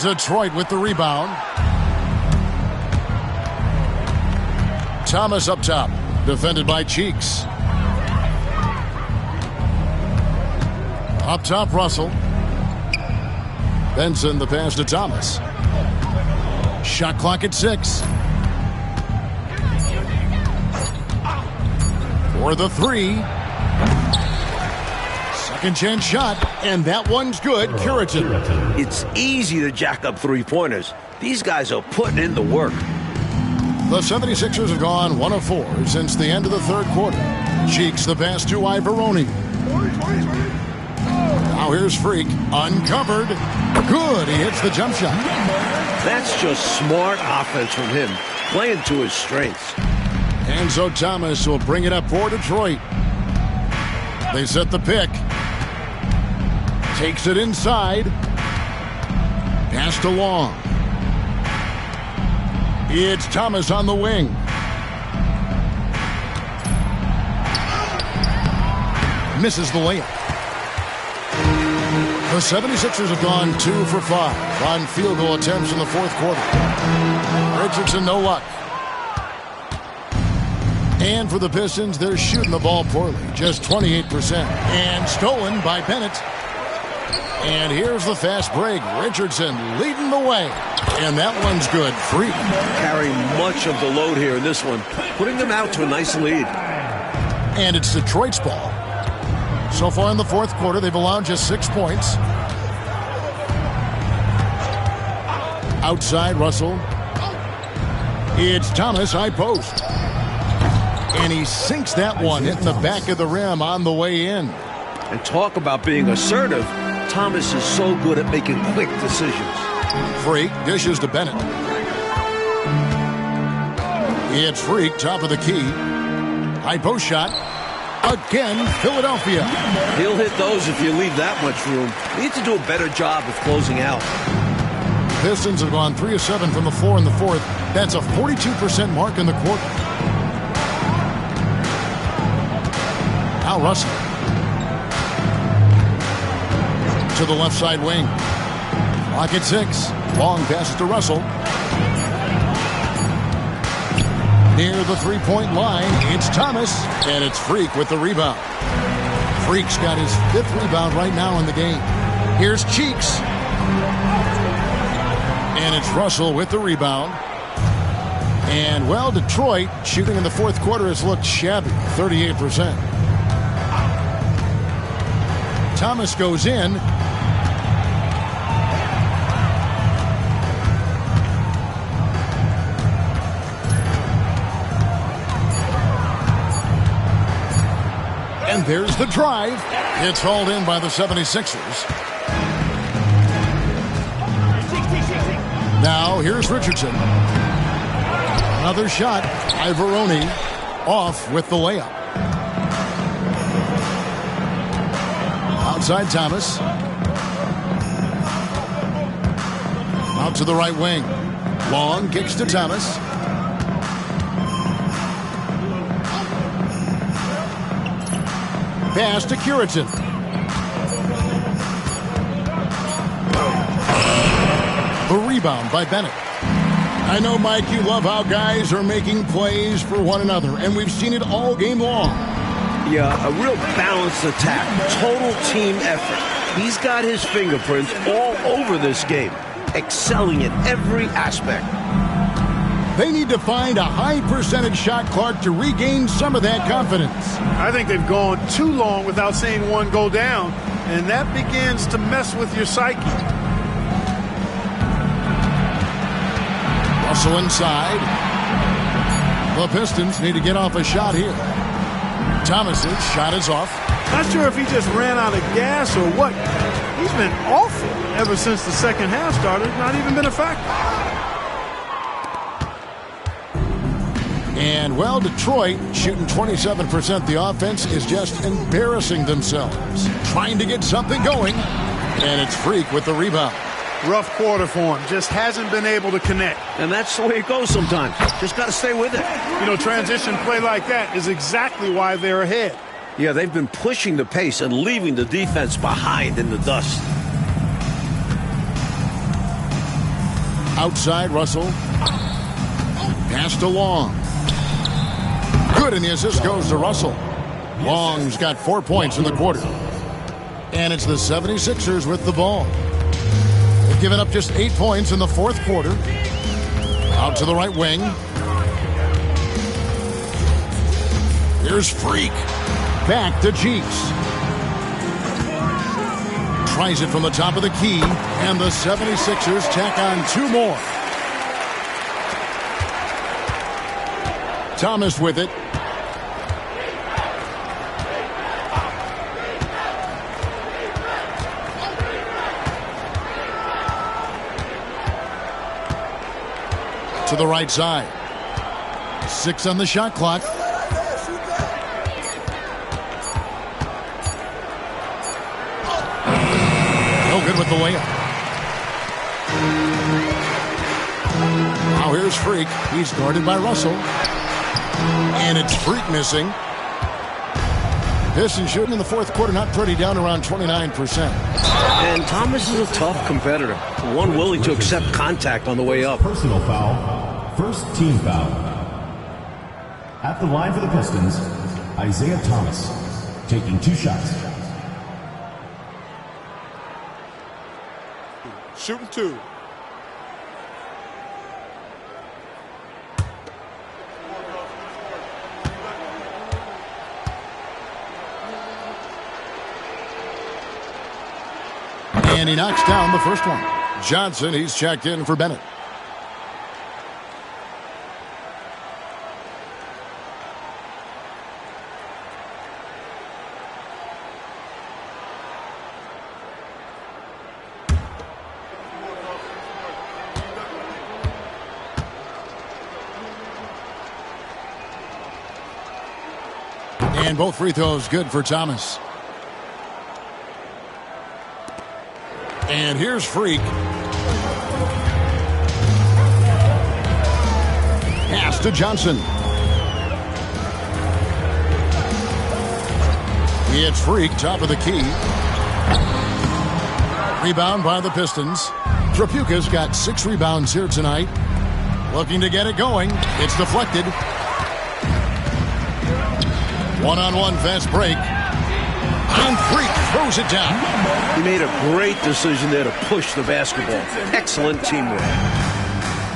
Detroit with the rebound. Thomas up top. Defended by Cheeks. Up top, Russell. Benson, the pass to Thomas. Shot clock at 6. For the 3. Second chance shot, and that one's good. Curitan. It's easy to jack up 3-pointers. These guys are putting in the work. The 76ers have gone 1 of 4 since the end of the third quarter. Cheeks the pass to Ivoroni. Now here's Freak. Uncovered. Good. He hits the jump shot. That's just smart offense from him, playing to his strengths. Enzo Thomas will bring it up for Detroit. They set the pick. Takes it inside. Passed along. It's Thomas on the wing. Misses the layup. The 76ers have gone 2 for 5 on field goal attempts in the fourth quarter. Richardson, no luck. And for the Pistons, they're shooting the ball poorly, just 28%. And stolen by Bennett. And here's the fast break. Richardson leading the way. And that one's good. Free. Carrying much of the load here in this one, putting them out to a nice lead. And it's Detroit's ball. So far in the fourth quarter, they've allowed just 6 points. Outside, Russell. It's Thomas, high post. And he sinks that one, hitting the back of the rim on the way in. And talk about being assertive. Thomas is so good at making quick decisions. Freak dishes to Bennett. It's Freak, top of the key. High post shot. Again, Philadelphia. He'll hit those if you leave that much room. Need to do a better job of closing out. Pistons have gone 3 of 7 from the floor in the fourth. That's a 42% mark in the quarter. Now Russell. To the left side wing. Clock at 6. Long passes to Russell. Near the three-point line, it's Thomas, and it's Freak with the rebound. Freak's got his 5th rebound right now in the game. Here's Cheeks. And it's Russell with the rebound. And, well, Detroit shooting in the fourth quarter has looked shabby, 38%. Thomas goes in. And there's the drive. It's hauled in by the 76ers. Now here's Richardson. Another shot. Ivoroni off with the layup. Outside Thomas. Out to the right wing. Long kicks to Thomas. Pass to Curitin. The rebound by Bennett. I know, Mike, you love how guys are making plays for one another, and we've seen it all game long. Yeah, a real balanced attack. Total team effort. He's got his fingerprints all over this game, excelling in every aspect. They need to find a high-percentage shot, Clark, to regain some of that confidence. I think they've gone too long without seeing one go down, and that begins to mess with your psyche. Russell inside. The Pistons need to get off a shot here. Thomas's shot is off. Not sure if he just ran out of gas or what. He's been awful ever since the second half started. Not even been a factor. And, well, Detroit, shooting 27% the offense, is just embarrassing themselves. Trying to get something going. And it's Freak with the rebound. Rough quarter for him. Just hasn't been able to connect. And that's the way it goes sometimes. Just got to stay with it. You know, transition play like that is exactly why they're ahead. Yeah, they've been pushing the pace and leaving the defense behind in the dust. Outside, Russell. Passed along. Good, and the assist goes to Russell. Long's got 4 points in the quarter. And it's the 76ers with the ball. They've given up just 8 points in the fourth quarter. Out to the right wing. Here's Freak. Back to Cheeks. Tries it from the top of the key. And the 76ers tack on 2 more. Thomas with it. To the right side. 6 on the shot clock. No good with the layup. Now here's Freak. He's guarded by Russell. And it's Freak missing. Pistons shooting in the fourth quarter, not pretty, down around 29%. And Thomas is a tough competitor. One willing to accept contact on the way up. Personal foul. First team foul. At the line for the Pistons, Isaiah Thomas, taking 2 shots. Shooting 2. And he knocks down the first one. Johnson, he's checked in for Bennett. And both free throws good for Thomas. And here's Freak. Pass to Johnson. It's Freak, top of the key. Rebound by the Pistons. Trapuka's got 6 rebounds here tonight. Looking to get it going. It's deflected. One-on-one fast break. And Freak throws it down. He made a great decision there to push the basketball. Excellent teamwork.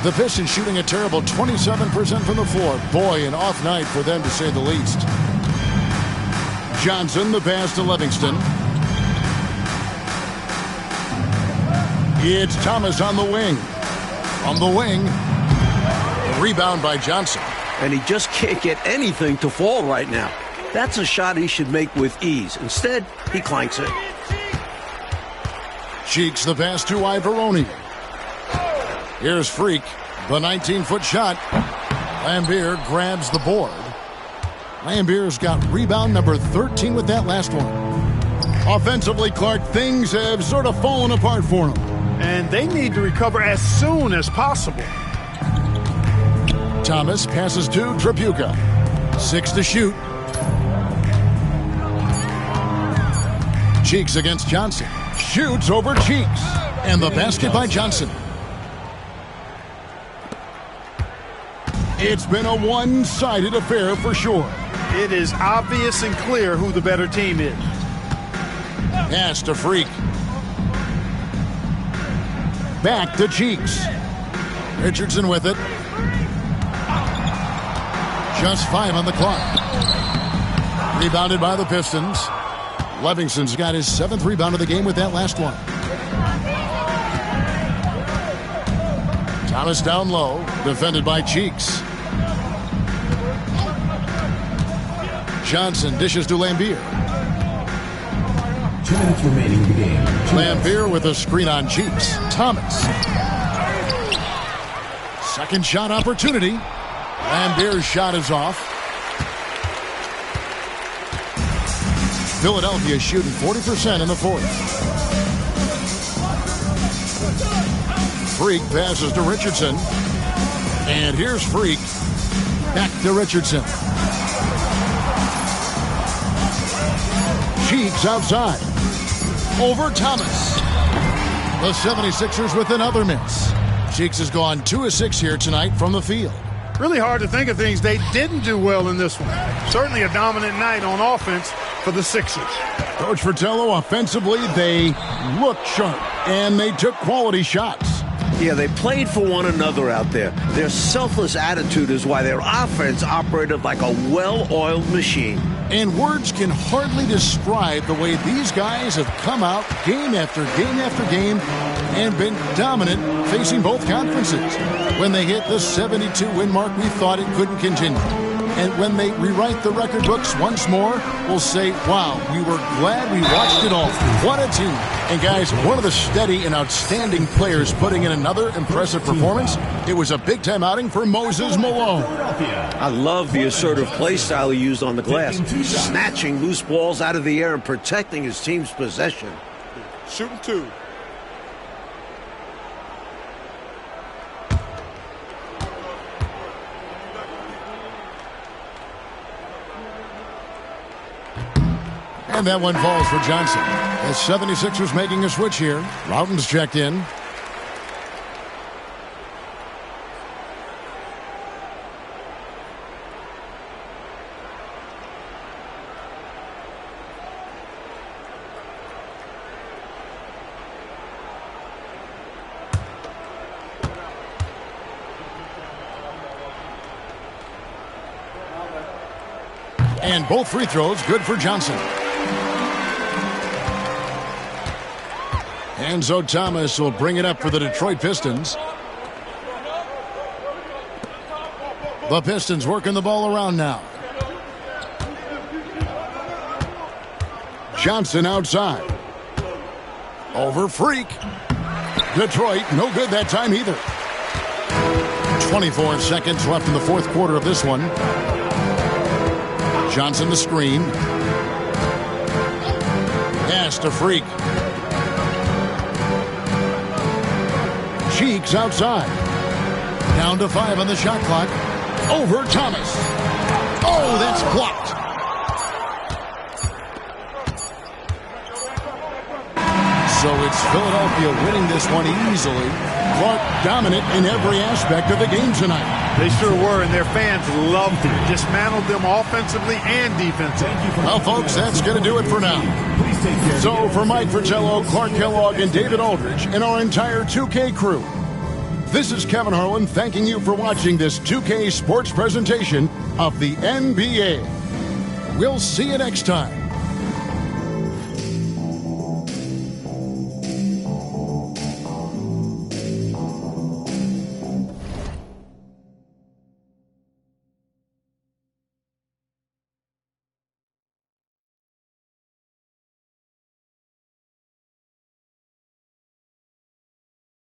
The Pistons shooting a terrible 27% from the floor. Boy, an off night for them to say the least. Johnson, the pass to Livingston. It's Thomas on the wing. On the wing. Rebound by Johnson. And he just can't get anything to fall right now. That's a shot he should make with ease. Instead, he clanks it. Cheeks the pass to Ivoroni. Here's Freak. The 19-foot shot. Lambier grabs the board. Lambier's got rebound number 13 with that last one. Offensively, Clark, things have sort of fallen apart for him. And they need to recover as soon as possible. Thomas passes to Trapuka. 6 to shoot. Cheeks against Johnson. Shoots over Cheeks. And the basket by Johnson. It's been a one-sided affair for sure. It is obvious and clear who the better team is. Pass to Freak. Back to Cheeks. Richardson with it. Just 5 on the clock. Rebounded by the Pistons. Livingston's got his 7th rebound of the game with that last one. Thomas down low, defended by Cheeks. Johnson dishes to Lambier. 2 minutes remaining in the game. Lambier with a screen on Cheeks. Thomas. Second shot opportunity. Lambier's shot is off. Philadelphia shooting 40% in the fourth. Freak passes to Richardson. And here's Freak. Back to Richardson. Cheeks outside. Over Thomas. The 76ers with another miss. Cheeks has gone 2 of 6 here tonight from the field. Really hard to think of things they didn't do well in this one. Certainly a dominant night on offense for the Sixers. Coach Fratello, offensively, they looked sharp, and they took quality shots. Yeah, they played for one another out there. Their selfless attitude is why their offense operated like a well-oiled machine. And words can hardly describe the way these guys have come out game after game after game and been dominant facing both conferences. When they hit the 72-win mark, we thought it couldn't continue. And when they rewrite the record books once more, we'll say, wow, we were glad we watched it all. What a team. And guys, one of the steady and outstanding players putting in another impressive performance. It was a big-time outing for Moses Malone. I love the assertive play style he used on the glass, snatching loose balls out of the air and protecting his team's possession. Shooting 2. And that one falls for Johnson. The 76ers making a switch here. Routen's checked in. And both free throws good for Johnson. Enzo Thomas will bring it up for the Detroit Pistons. The Pistons working the ball around now. Johnson outside. Over Freak. Detroit, no good that time either. 24 seconds left in the fourth quarter of this one. Johnson the screen. Pass to Freak. Cheeks outside. Down to 5 on the shot clock. Over Thomas. Oh, that's blocked. So it's Philadelphia winning this one easily. Clark dominant in every aspect of the game tonight. They sure were, and their fans loved it. Dismantled them offensively and defensively. Well, folks, that's going to do it for now. So for Mike Fratello, Clark Kellogg, and David Aldridge, and our entire 2K crew, this is Kevin Harlan thanking you for watching this 2K Sports presentation of the NBA. We'll see you next time.